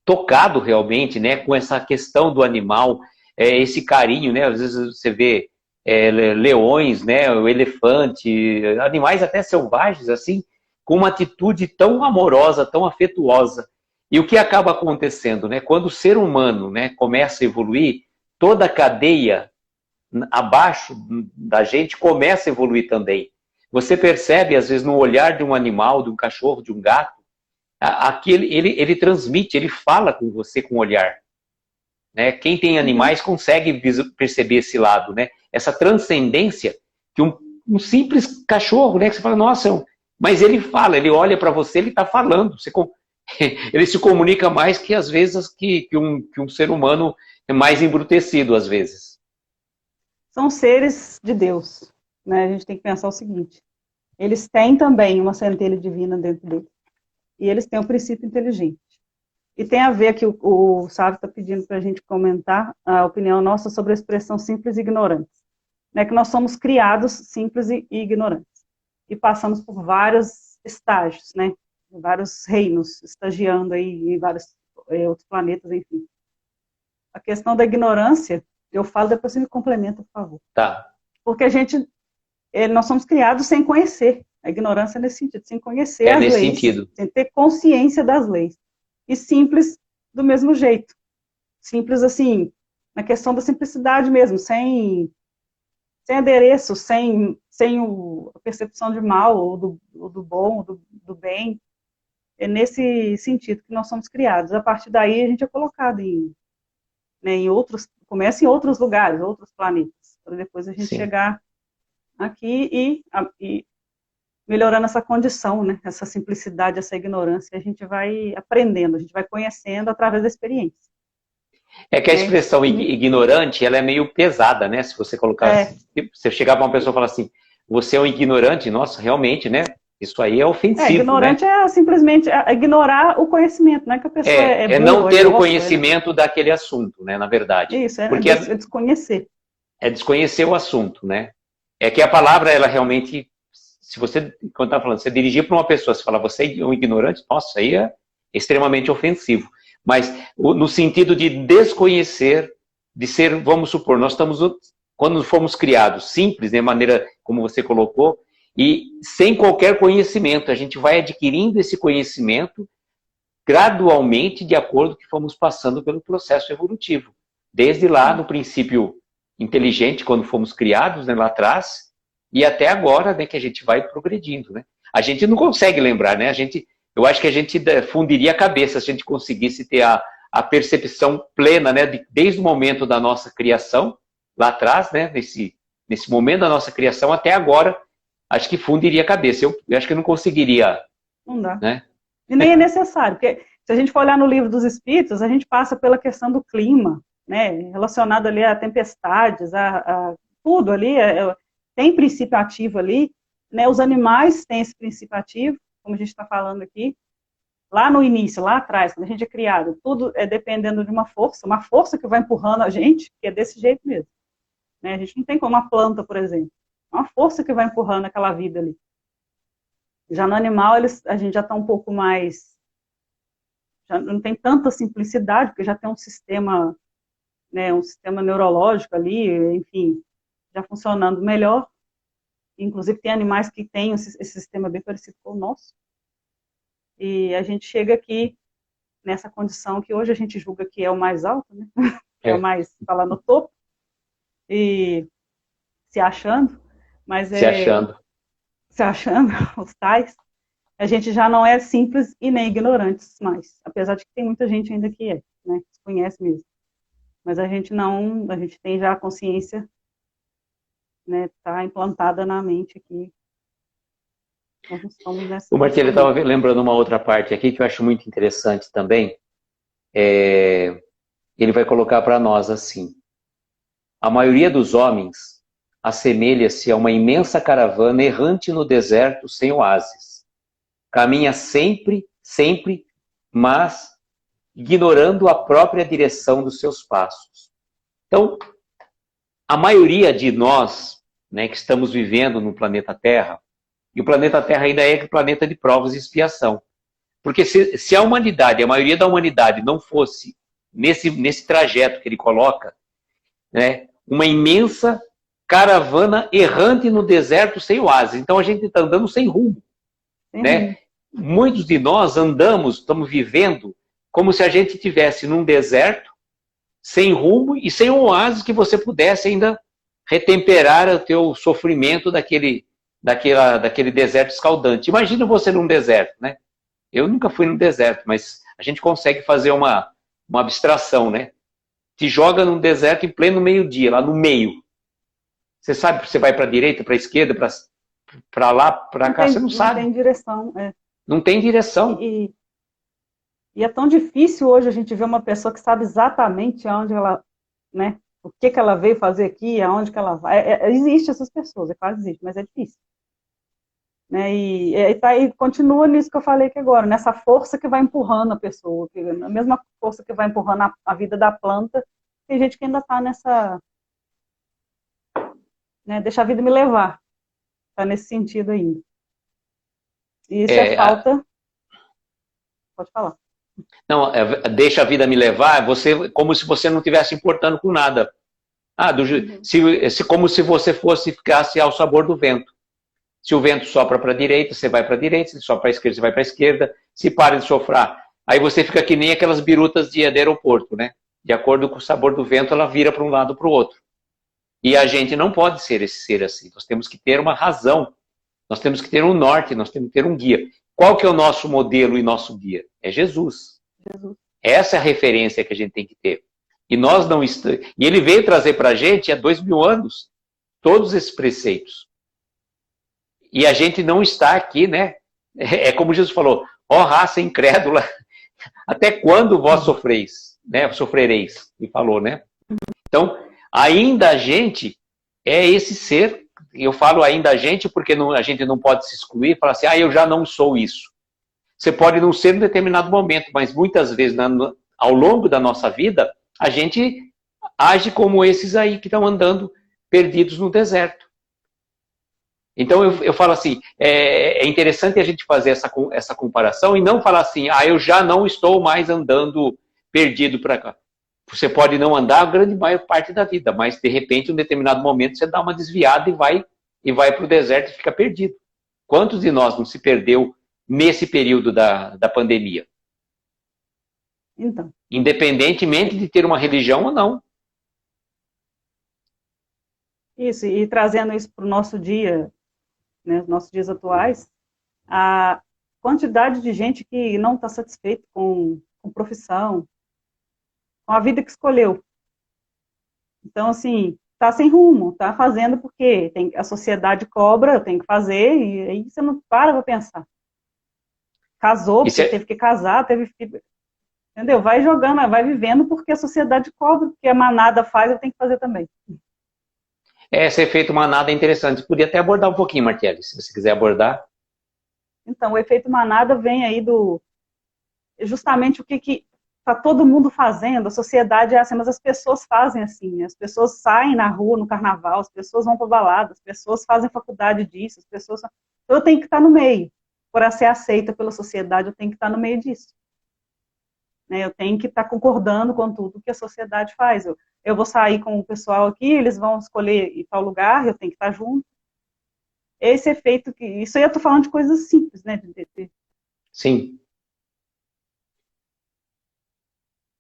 tocado realmente, né, com essa questão do animal, esse carinho, né, às vezes você vê leões, né, o elefante, animais até selvagens, assim, com uma atitude tão amorosa, tão afetuosa. E o que acaba acontecendo, né, quando o ser humano, né, começa a evoluir, toda a cadeia abaixo da gente começa a evoluir também. Você percebe, às vezes, no olhar de um animal, de um cachorro, de um gato, aqui ele transmite, ele fala com você com o olhar. Né? Quem tem animais consegue perceber esse lado, né? Essa transcendência que um simples cachorro, né? Que você fala, nossa, mas ele fala, ele olha para você, ele está falando. Ele se comunica mais que, às vezes, que um ser humano mais embrutecido, às vezes. São seres de Deus. Né? A gente tem que pensar o seguinte, eles têm também uma centelha divina dentro deles. E eles têm um princípio inteligente. E tem a ver que o Sávio está pedindo para a gente comentar a opinião nossa sobre a expressão simples e ignorantes. Né, que nós somos criados simples e ignorantes. E passamos por vários estágios, né, vários reinos, estagiando aí em vários outros planetas, enfim. A questão da ignorância, eu falo, depois você me complementa, por favor. Tá. Porque nós somos criados sem conhecer. A ignorância é nesse sentido, sem conhecer as leis. Sentido. Sem ter consciência das leis. E simples do mesmo jeito. Simples, assim, na questão da simplicidade mesmo, sem adereço, sem a percepção de mal, ou do bom, ou do bem. É nesse sentido que nós somos criados. A partir daí, a gente é colocado em outros, começa em outros lugares, outros planetas, para depois a gente chegar aqui e melhorando essa condição, né? Essa simplicidade, essa ignorância, a gente vai aprendendo, a gente vai conhecendo através da experiência. É que a expressão ignorante, ela é meio pesada, né? Se você colocar, você chegar para uma pessoa e falar assim, você é um ignorante, nossa, realmente, né? Isso aí é ofensivo, ignorante, né? É simplesmente ignorar o conhecimento, não é que a pessoa é não ter o conhecimento daquele assunto, né? Na verdade. Isso, porque é desconhecer. É desconhecer o assunto, né? É que a palavra, ela realmente... Se você, quando está falando, você dirigir para uma pessoa, você falar, você é um ignorante, nossa, aí é extremamente ofensivo. Mas no sentido de desconhecer, de ser, vamos supor, nós estamos, quando fomos criados simples, de maneira como você colocou, e sem qualquer conhecimento, a gente vai adquirindo esse conhecimento gradualmente de acordo com que fomos passando pelo processo evolutivo. Desde lá, no princípio inteligente, quando fomos criados, né, lá atrás, e até agora, né, que a gente vai progredindo, né? A gente não consegue lembrar, né? Eu acho que a gente fundiria a cabeça se a gente conseguisse ter a percepção plena, né, desde o momento da nossa criação, lá atrás, né, nesse momento da nossa criação até agora, acho que fundiria a cabeça. Eu acho que eu não conseguiria. Não dá. Né? E nem é necessário, porque se a gente for olhar no Livro dos Espíritos, a gente passa pela questão do clima, né, relacionado ali a tempestades, a tudo ali, tem princípio ativo ali, né, os animais têm esse princípio ativo, como a gente está falando aqui, lá no início, lá atrás, quando a gente é criado, tudo é dependendo de uma força que vai empurrando a gente, que é desse jeito mesmo. Né? A gente não tem como uma planta, por exemplo, é uma força que vai empurrando aquela vida ali. Já no animal, a gente já está um pouco mais, já não tem tanta simplicidade, porque já tem um sistema, né, um sistema neurológico ali, enfim, já funcionando melhor. Inclusive tem animais que têm esse sistema bem parecido com o nosso. E a gente chega aqui nessa condição que hoje a gente julga que é o mais alto, né? É o mais, está lá no topo, e se achando, mas se achando, os tais, a gente já não é simples e nem ignorantes mais, apesar de que tem muita gente ainda que é, né? Que conhece mesmo. Mas a gente tem já a consciência, né? Tá implantada na mente aqui. O Martinho estava lembrando uma outra parte aqui que eu acho muito interessante também. Ele vai colocar para nós assim: a maioria dos homens assemelha-se a uma imensa caravana errante no deserto sem oásis. Caminha sempre, mas ignorando a própria direção dos seus passos. Então, a maioria de nós, né, que estamos vivendo no planeta Terra, e o planeta Terra ainda é planeta de provas e expiação. Porque se a humanidade, a maioria da humanidade não fosse nesse trajeto que ele coloca, né, uma imensa caravana errante no deserto sem oásis. Então a gente está andando sem rumo. Né? Muitos de nós estamos vivendo como se a gente estivesse num deserto, sem rumo e sem um oásis que você pudesse ainda retemperar o teu sofrimento daquele deserto escaldante. Imagina você num deserto, né? Eu nunca fui num deserto, mas a gente consegue fazer uma abstração, né? Te joga num deserto em pleno meio-dia, lá no meio. Você sabe que você vai para a direita, para a esquerda, para lá, para cá, você não sabe. Não tem direção. Não tem direção. E é tão difícil hoje a gente ver uma pessoa que sabe exatamente aonde ela, né? O que ela veio fazer aqui, aonde que ela vai. Existe essas pessoas, quase existe, mas é difícil. Né? E continua nisso que eu falei aqui agora, nessa força que vai empurrando a pessoa, a mesma força que vai empurrando a vida da planta, tem gente que ainda está nessa, né, deixa a vida me levar, está nesse sentido ainda. E isso é falta, pode falar. Não, deixa a vida me levar, como se você não estivesse importando com nada. Como se você ficasse ao sabor do vento. Se o vento sopra para a direita, você vai para a direita, se sopra para a esquerda, você vai para a esquerda, se para de soprar. Aí você fica que nem aquelas birutas de aeroporto, né? De acordo com o sabor do vento, ela vira para um lado ou para o outro. E a gente não pode ser esse ser assim. Nós temos que ter uma razão, nós temos que ter um norte, nós temos que ter um guia. Qual que é o nosso modelo e nosso guia? É Jesus. Essa é a referência que a gente tem que ter. E nós não estamos. E ele veio trazer para a gente há 2000 anos todos esses preceitos. E a gente não está aqui, né? É como Jesus falou: ó raça incrédula, até quando vós sofreis, né? Sofrereis, ele falou, né? Então, ainda a gente é esse ser. Eu falo ainda a gente porque a gente não pode se excluir e falar assim: eu já não sou isso. Você pode não ser em determinado momento, mas muitas vezes ao longo da nossa vida, a gente age como esses aí que estão andando perdidos no deserto. Então eu falo assim, é interessante a gente fazer essa comparação e não falar assim: eu já não estou mais andando perdido para cá. Você pode não andar a grande maior parte da vida, mas de repente, em um determinado momento, você dá uma desviada e vai para o deserto e fica perdido. Quantos de nós não se perdeu nesse período da pandemia? Então. Independentemente de ter uma religião ou não. Isso, e trazendo isso para o nosso dia, né, os nossos dias atuais, a quantidade de gente que não está satisfeito com profissão, com a vida que escolheu. Então, assim, tá sem rumo, tá fazendo porque a sociedade cobra, eu tenho que fazer, e aí você não para pensar. Casou, porque teve que casar, teve que... Entendeu? Vai jogando, vai vivendo porque a sociedade cobra, porque a manada faz, eu tenho que fazer também. Esse efeito manada é interessante. Você podia até abordar um pouquinho, Martelli, se você quiser abordar. Então, o efeito manada vem aí do... Justamente o que está todo mundo fazendo, a sociedade é assim, mas as pessoas fazem assim, as pessoas saem na rua no carnaval, as pessoas vão para balada, as pessoas fazem faculdade disso, as pessoas... Eu tenho que estar no meio. Para ser aceita pela sociedade, eu tenho que estar no meio disso. Né? Eu tenho que estar concordando com tudo que a sociedade faz. Eu vou sair com o pessoal aqui, eles vão escolher ir tal lugar, eu tenho que estar junto. Esse efeito que... Isso aí eu estou falando de coisas simples, né? Sim.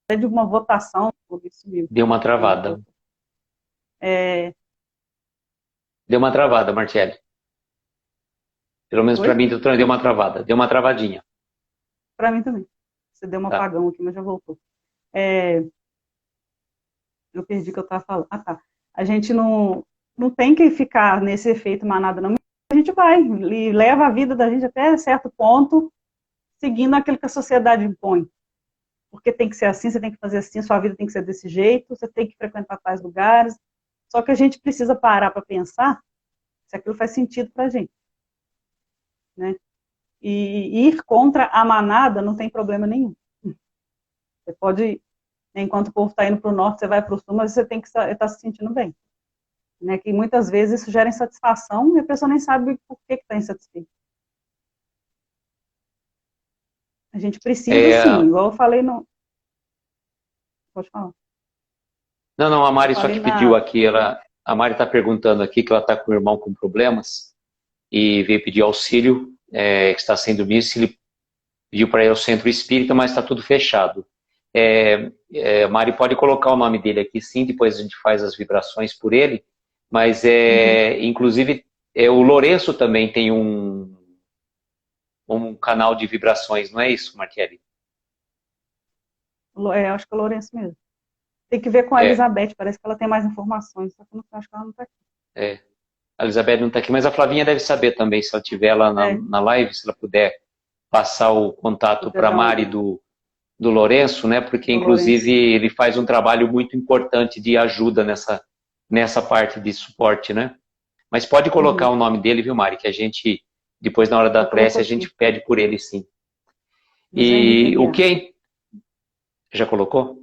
De uma votação. Deu uma travada. Deu uma travada, Martelli. Pelo menos para mim, deu uma travada. Deu uma travadinha. Para mim também. Você deu um apagão aqui, mas já voltou. Eu perdi o que eu estava falando. Ah, tá. A gente não tem que ficar nesse efeito manada, não. A gente vai e leva a vida da gente até certo ponto, seguindo aquilo que a sociedade impõe. Porque tem que ser assim, você tem que fazer assim, sua vida tem que ser desse jeito, você tem que frequentar tais lugares. Só que a gente precisa parar para pensar se aquilo faz sentido para a gente. Né? E ir contra a manada não tem problema nenhum. Você pode, enquanto o povo está indo para o norte, você vai para o sul, mas você tem que estar se sentindo bem. Né? Que muitas vezes isso gera insatisfação e a pessoa nem sabe por que está insatisfeita. A gente precisa, sim, igual eu falei no... Pode falar. Não, a Mari só que pediu aqui, a Mari está perguntando aqui que ela está com o irmão com problemas e veio pedir auxílio, que está sem dormir, se ele pediu para ir ao centro espírita, mas está tudo fechado. Mari, pode colocar o nome dele aqui sim, depois a gente faz as vibrações por ele, mas inclusive o Lourenço também tem um canal de vibrações, não é isso, Martelli? Acho que é o Lourenço mesmo. Tem que ver com a Elizabeth, parece que ela tem mais informações, só que eu acho que ela não está aqui. A Elizabeth não está aqui, mas a Flavinha deve saber também, se ela estiver lá na live, se ela puder passar o contato para a Mari do Lourenço, né? Porque inclusive ele faz um trabalho muito importante de ajuda nessa parte de suporte, né? Mas pode colocar o nome dele, viu, Mari? Que a gente, depois na hora da prece, a gente pede por ele, sim. E o que Já colocou?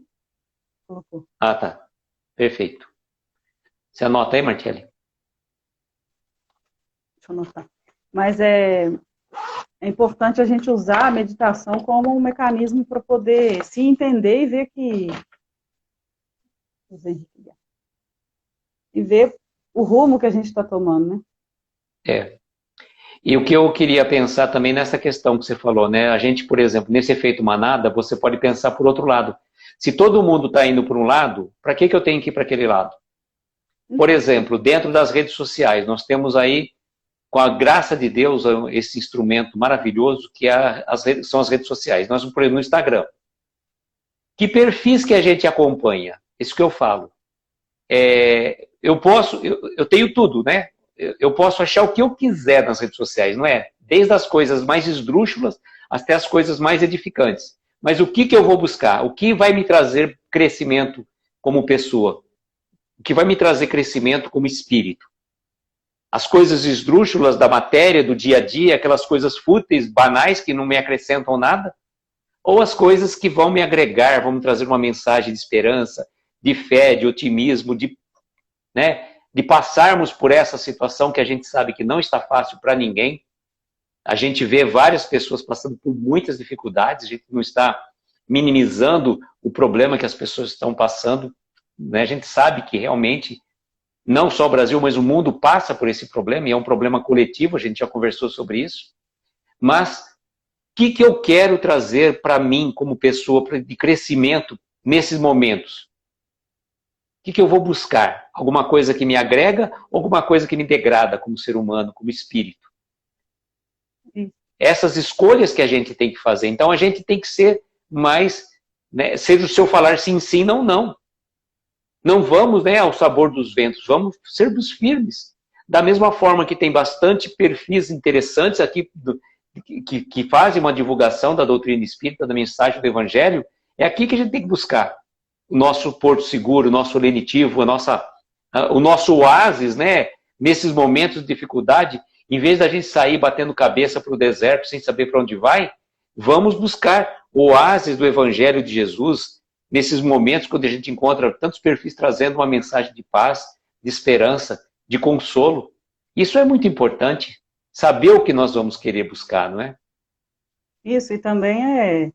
Colocou. Ah, tá. Perfeito. Você anota aí, Martelli? Deixa eu anotar. Mas é importante a gente usar a meditação como um mecanismo para poder se entender e ver que... E ver o rumo que a gente está tomando, né? E o que eu queria pensar também nessa questão que você falou, né? A gente, por exemplo, nesse efeito manada, você pode pensar por outro lado. Se todo mundo está indo para um lado, para que eu tenho que ir para aquele lado? Por exemplo, dentro das redes sociais, nós temos aí, com a graça de Deus, esse instrumento maravilhoso que são as redes sociais. Nós, por exemplo, no Instagram. Que perfis que a gente acompanha? Isso que eu falo. Eu tenho tudo, né? Eu posso achar o que eu quiser nas redes sociais, não é? Desde as coisas mais esdrúxulas até as coisas mais edificantes. Mas o que eu vou buscar? O que vai me trazer crescimento como pessoa? O que vai me trazer crescimento como espírito? As coisas esdrúxulas da matéria, do dia a dia, aquelas coisas fúteis, banais, que não me acrescentam nada? Ou as coisas que vão me agregar, vão me trazer uma mensagem de esperança, de fé, de otimismo, de passarmos por essa situação que a gente sabe que não está fácil para ninguém. A gente vê várias pessoas passando por muitas dificuldades, a gente não está minimizando o problema que as pessoas estão passando, né? A gente sabe que realmente, não só o Brasil, mas o mundo passa por esse problema, e é um problema coletivo, a gente já conversou sobre isso. Mas que eu quero trazer para mim como pessoa de crescimento nesses momentos? O que eu vou buscar? Alguma coisa que me agrega ou alguma coisa que me degrada como ser humano, como espírito? Essas escolhas que a gente tem que fazer. Então a gente tem que ser mais, né, seja o seu falar sim, sim, não, não. Não vamos, né, ao sabor dos ventos, vamos sermos firmes. Da mesma forma que tem bastante perfis interessantes aqui que fazem uma divulgação da doutrina espírita, da mensagem do evangelho, é aqui que a gente tem que buscar o nosso porto seguro, o nosso lenitivo, o nosso oásis, né, nesses momentos de dificuldade. Em vez da gente sair batendo cabeça para o deserto sem saber para onde vai, vamos buscar o oásis do evangelho de Jesus nesses momentos quando a gente encontra tantos perfis trazendo uma mensagem de paz, de esperança, de consolo. Isso é muito importante, saber o que nós vamos querer buscar, não é? Isso, e também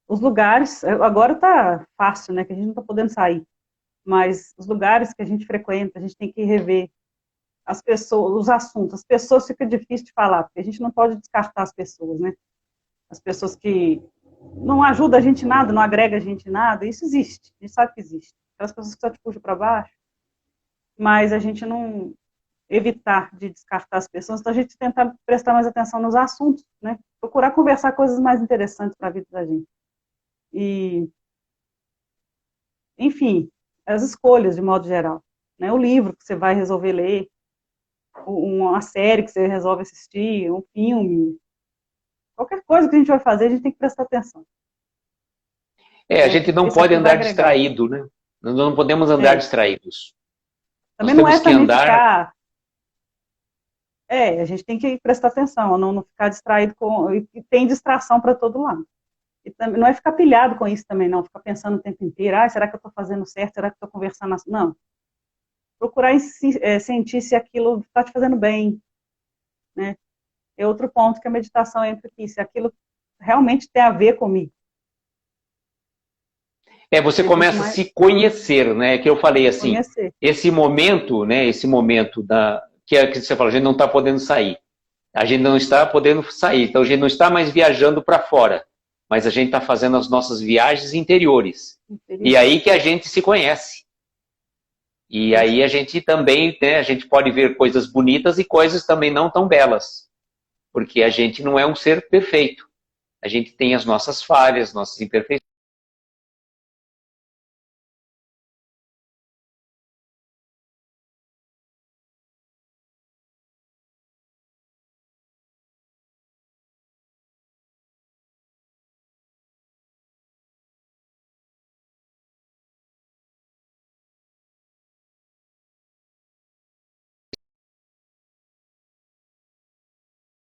os lugares, agora tá fácil, né, que a gente não tá podendo sair, mas os lugares que a gente frequenta, a gente tem que rever as pessoas, os assuntos. As pessoas fica difícil de falar, porque a gente não pode descartar as pessoas, né? As pessoas que não ajudam a gente em nada, não agregam a gente em nada, isso existe, a gente sabe que existe. Aquelas pessoas que só te puxam para baixo, mas a gente não evitar de descartar as pessoas, então a gente tentar prestar mais atenção nos assuntos, né? Procurar conversar coisas mais interessantes para a vida da gente. E, enfim, as escolhas de modo geral, né? O livro que você vai resolver ler, uma série que você resolve assistir, um filme, qualquer coisa que a gente vai fazer, a gente tem que prestar atenção. A gente não pode andar distraído, né? Nós não podemos andar distraídos. Também não é também ficar... a gente tem que prestar atenção, não ficar distraído e tem distração para todo lado. E também, não é ficar pilhado com isso também, não. Ficar pensando o tempo inteiro, será que eu estou fazendo certo? Será que eu estou conversando assim? Não. Procurar sentir se aquilo está te fazendo bem, né? É outro ponto que a meditação entra aqui, se aquilo realmente tem a ver comigo. Você começa a se conhecer, né? Que eu falei assim, esse momento, né? Esse momento que você falou, a gente não está podendo sair. A gente não está podendo sair, então a gente não está mais viajando para fora, mas a gente está fazendo as nossas viagens interiores. E aí que a gente se conhece. E aí a gente também, né, a gente pode ver coisas bonitas e coisas também não tão belas. Porque a gente não é um ser perfeito. A gente tem as nossas falhas, nossas imperfeições.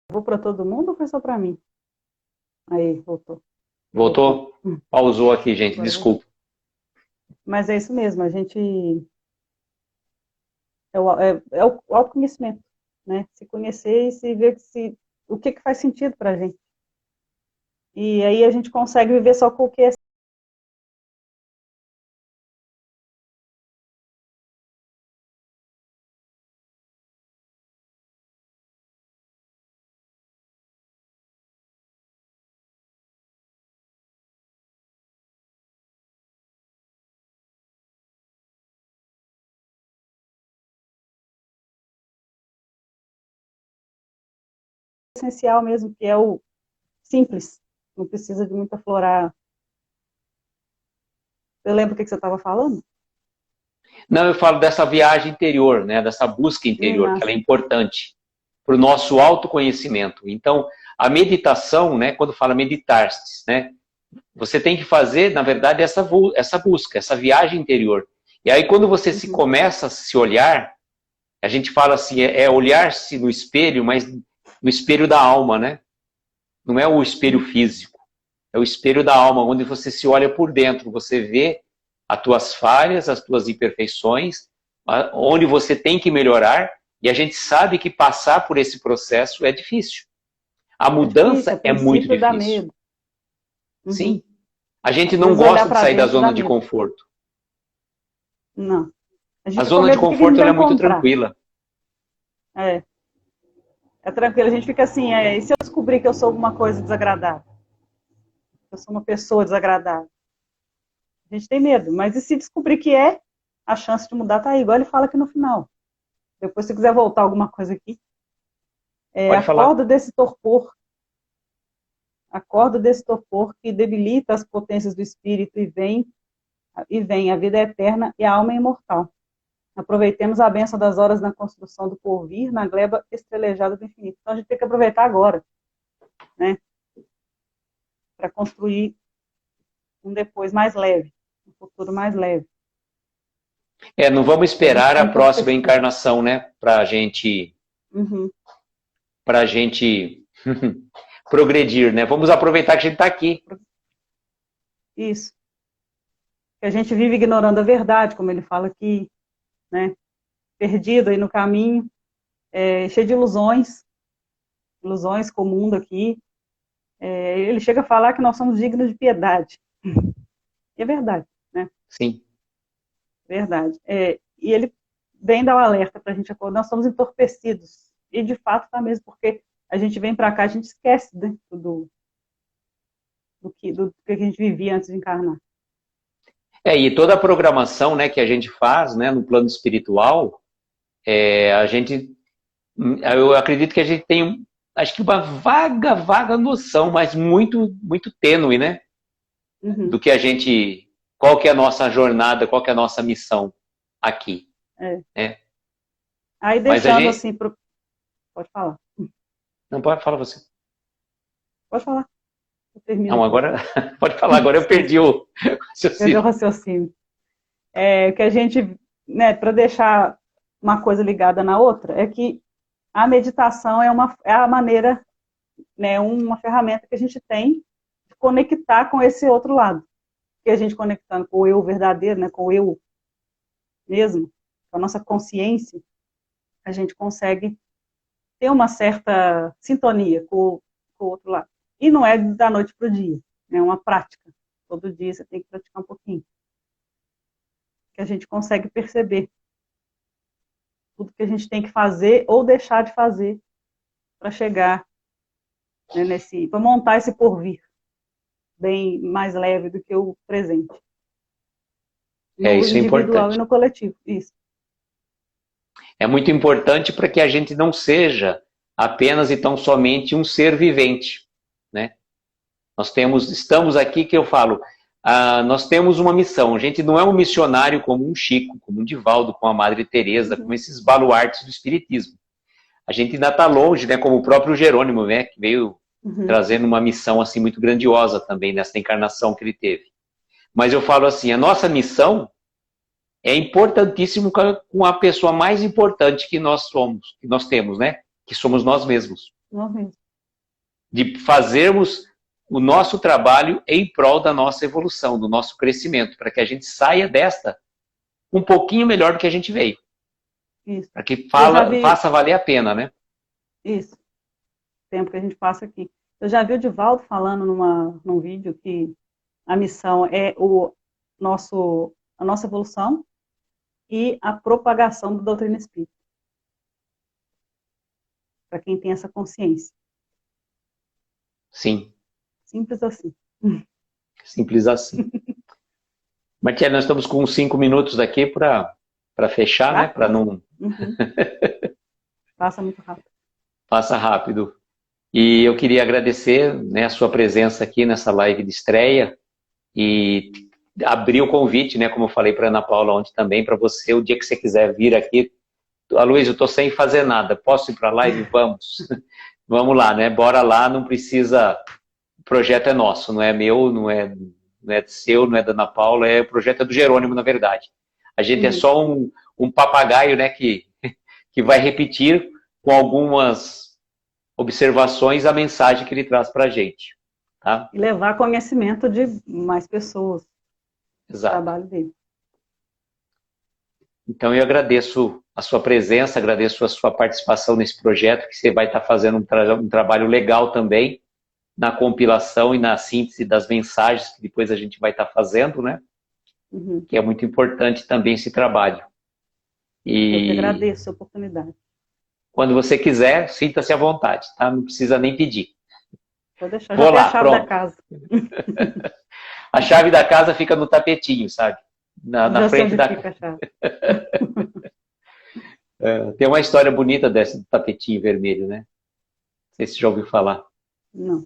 Vou para todo mundo ou foi só para mim? Aí, voltou. Voltou? Pausou aqui, gente, desculpa. Mas é isso mesmo, a gente... É o autoconhecimento, né? Se conhecer e se ver o que faz sentido para a gente. E aí a gente consegue viver só com o que é essencial mesmo, que é o simples. Não precisa de muita florar. Você lembra o que você estava falando? Não, eu falo dessa viagem interior, né? Dessa busca interior, que ela é importante para o nosso autoconhecimento. Então, a meditação, né? Quando fala meditar, né? Você tem que fazer, na verdade, essa busca, essa viagem interior. E aí, quando você se começa a se olhar, a gente fala assim, olhar-se no espelho, mas no espelho da alma, né? Não é o espelho físico, é o espelho da alma, onde você se olha por dentro, você vê as tuas falhas, as tuas imperfeições, onde você tem que melhorar, e a gente sabe que passar por esse processo é difícil. A mudança é muito difícil. Dá medo. Sim. A gente não gosta de sair da zona de conforto. Não. A zona de conforto é muito tranquila. É tranquilo, a gente fica assim, e se eu descobrir que eu sou alguma coisa desagradável? Eu sou uma pessoa desagradável? A gente tem medo, mas e se descobrir que é, a chance de mudar tá aí, igual ele fala aqui no final. Depois, se quiser voltar alguma coisa aqui, Pode falar. acorda desse torpor que debilita as potências do espírito e vem a vida eterna e a alma imortal. Aproveitemos a benção das horas na construção do porvir, na gleba estrelejada do infinito. Então a gente tem que aproveitar agora, né? Para construir um depois mais leve, um futuro mais leve. Não vamos esperar a próxima entorpecido. encarnação, né? Para gente progredir, né? Vamos aproveitar que a gente está aqui. Isso. Que a gente vive ignorando a verdade, como ele fala aqui, né? Perdido aí no caminho, cheio de ilusões com o mundo aqui. Ele chega a falar que nós somos dignos de piedade. E é verdade, né? Sim. Verdade. E ele vem dar o alerta para a gente acordar, nós somos entorpecidos. E de fato está mesmo, porque a gente vem para cá, a gente esquece, né, do que a gente vivia antes de encarnar. E toda a programação, né, que a gente faz, né, no plano espiritual, eu acredito que a gente tem, acho que uma vaga noção, mas muito, muito tênue, né, do que qual que é a nossa jornada, qual que é a nossa missão aqui. Né? Aí deixando assim, pode falar. Não, pode falar você. Pode falar. Não, agora pode falar, agora eu perdi o raciocínio. Perdi o raciocínio. Que a gente, né, para deixar uma coisa ligada na outra, é que a meditação é a maneira, né, uma ferramenta que a gente tem de conectar com esse outro lado. Que a gente conectando com o eu verdadeiro, né, com o eu mesmo, com a nossa consciência, a gente consegue ter uma certa sintonia com o outro lado. E não é da noite para o dia, é uma prática. Todo dia você tem que praticar um pouquinho. Que a gente consegue perceber tudo que a gente tem que fazer ou deixar de fazer para chegar, né, para montar esse porvir bem mais leve do que o presente. No isso é individual importante. e no coletivo, isso. É muito importante para que a gente não seja apenas e tão somente um ser vivente, né? Estamos aqui que eu falo, nós temos uma missão. A gente não é um missionário como um Chico, como um Divaldo, como a Madre Teresa, como esses baluartes do espiritismo. A gente ainda está longe, né? Como o próprio Jerônimo, né? Que veio trazendo uma missão assim muito grandiosa também nessa encarnação que ele teve. Mas eu falo assim, a nossa missão é importantíssimo com a pessoa mais importante que nós temos, né? Que somos nós mesmos. De fazermos o nosso trabalho em prol da nossa evolução, do nosso crescimento, para que a gente saia desta um pouquinho melhor do que a gente veio. Isso. Para que faça valer a pena, né? Isso. O tempo que a gente passa aqui. Eu já vi o Divaldo falando num vídeo que a missão é a nossa evolução e a propagação da doutrina espírita. Para quem tem essa consciência. Sim. Simples assim. Simples assim. Martiana, nós estamos com 5 minutos daqui para fechar, né? Para não... Passa muito rápido. Passa rápido. E eu queria agradecer, né, a sua presença aqui nessa live de estreia e abrir o convite, né, como eu falei para Ana Paula ontem também, para você, o dia que você quiser vir aqui. Luiz, eu estou sem fazer nada, posso ir para a live? Vamos. Vamos lá, né? Bora lá, não precisa... O projeto é nosso, não é meu, não é seu, não é da Ana Paula, o projeto é do Jerônimo, na verdade. A gente é só um papagaio, né, que vai repetir com algumas observações a mensagem que ele traz para a gente. Tá? E levar conhecimento de mais pessoas. Exato. O trabalho dele. Então eu agradeço a sua presença, agradeço a sua participação nesse projeto, que você vai estar fazendo um trabalho legal também, na compilação e na síntese das mensagens que depois a gente vai estar fazendo, né? Que é muito importante também esse trabalho. Eu que agradeço a oportunidade. Quando você quiser, sinta-se à vontade, tá? Não precisa nem pedir. Vou deixar, Vou já ter lá, a chave pronto. da casa. A chave da casa fica no tapetinho, sabe? Na Já sei frente onde da... fica a chave. Tem uma história bonita dessa do tapetinho vermelho, né? Não sei se você já ouviu falar. Não.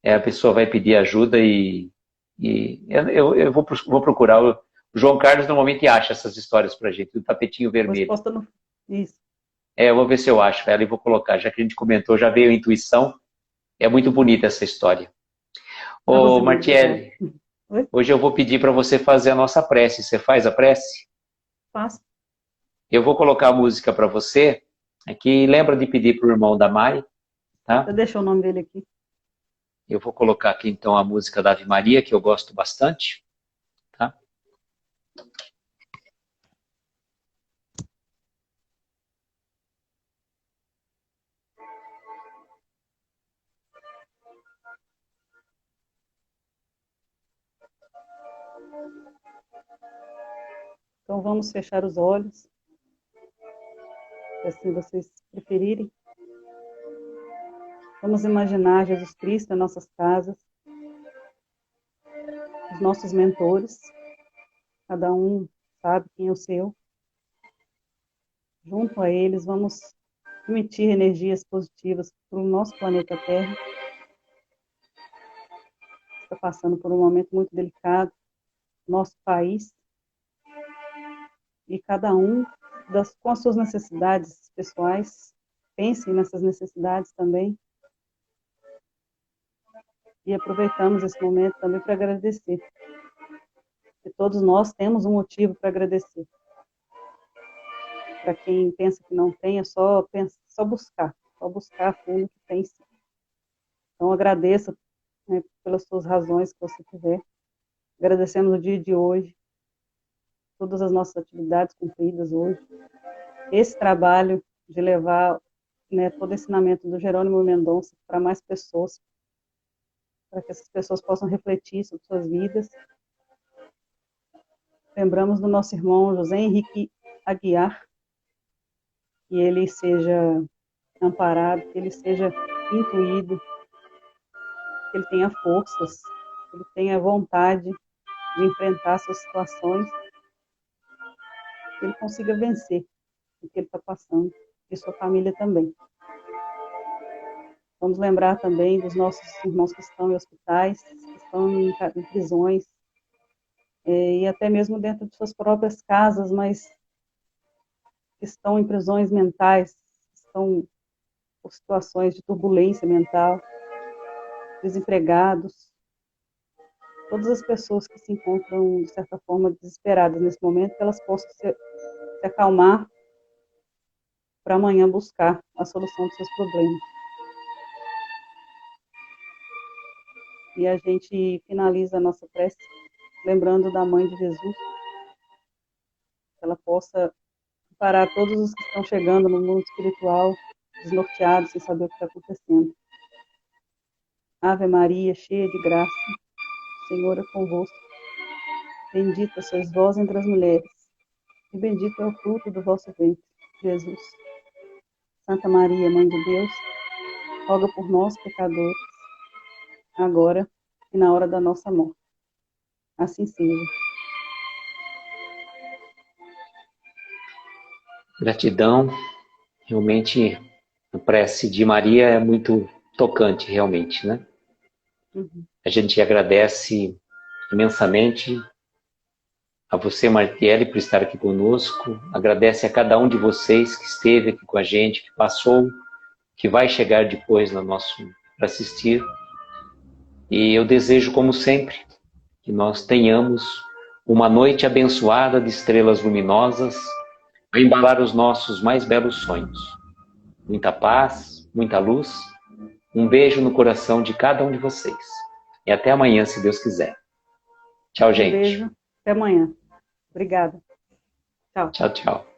A pessoa vai pedir ajuda e eu vou procurar. O João Carlos normalmente acha essas histórias pra gente, do tapetinho Depois vermelho. posta no... Isso. Eu vou ver se eu acho ela e vou colocar. Já que a gente comentou, já veio a intuição. É muito bonita essa história. A Ô, Rosemary, Martiele, oi? hoje eu vou pedir para você fazer a nossa prece. Você faz a prece? Faço. Eu vou colocar a música para você. Aqui, lembra de pedir para o irmão da Mari, tá? Você deixou o nome dele aqui. Eu vou colocar aqui então a música da Ave Maria, que eu gosto bastante, tá? Então vamos fechar os olhos, se assim vocês preferirem. Vamos imaginar Jesus Cristo em nossas casas, os nossos mentores, cada um sabe quem é o seu. Junto a eles, vamos emitir energias positivas para o nosso planeta Terra, que está passando por um momento muito delicado, nosso país, e cada um com as suas necessidades pessoais, pensem nessas necessidades também, e aproveitamos esse momento também para agradecer, porque todos nós temos um motivo para agradecer. Para quem pensa que não tem, é só buscar a fundo que tem sim. Então agradeça, né, pelas suas razões que você tiver. Agradecemos o dia de hoje, todas as nossas atividades cumpridas hoje, esse trabalho de levar, né, todo o ensinamento do Jerônimo Mendonça para mais pessoas, para que essas pessoas possam refletir sobre suas vidas. Lembramos do nosso irmão José Henrique Aguiar, que ele seja amparado, que ele seja intuído, que ele tenha forças, que ele tenha vontade de enfrentar suas situações, que ele consiga vencer o que ele está passando, e sua família também. Vamos lembrar também dos nossos irmãos que estão em hospitais, que estão em prisões, e até mesmo dentro de suas próprias casas, mas que estão em prisões mentais, estão por situações de turbulência mental, desempregados, todas as pessoas que se encontram, de certa forma, desesperadas nesse momento, que elas possam se acalmar para amanhã buscar a solução dos seus problemas. E a gente finaliza a nossa prece lembrando da Mãe de Jesus, que ela possa parar todos os que estão chegando no mundo espiritual, desnorteados, sem saber o que está acontecendo. Ave Maria, cheia de graça, o Senhor é convosco. Bendita sois vós entre as mulheres, e bendito é o fruto do vosso ventre, Jesus. Santa Maria, Mãe de Deus, roga por nós, pecadores, agora e na hora da nossa morte. Assim seja. Gratidão. Realmente, a prece de Maria é muito tocante, realmente, né? Uhum. A gente agradece imensamente a você, Martiele, por estar aqui conosco. Agradece a cada um de vocês que esteve aqui com a gente, que passou, que vai chegar depois no nosso para assistir. E eu desejo, como sempre, que nós tenhamos uma noite abençoada de estrelas luminosas para embalar os nossos mais belos sonhos. Muita paz, muita luz. Um beijo no coração de cada um de vocês. E até amanhã, se Deus quiser. Tchau, gente. Um beijo. Até amanhã. Obrigada. Tchau. Tchau, tchau.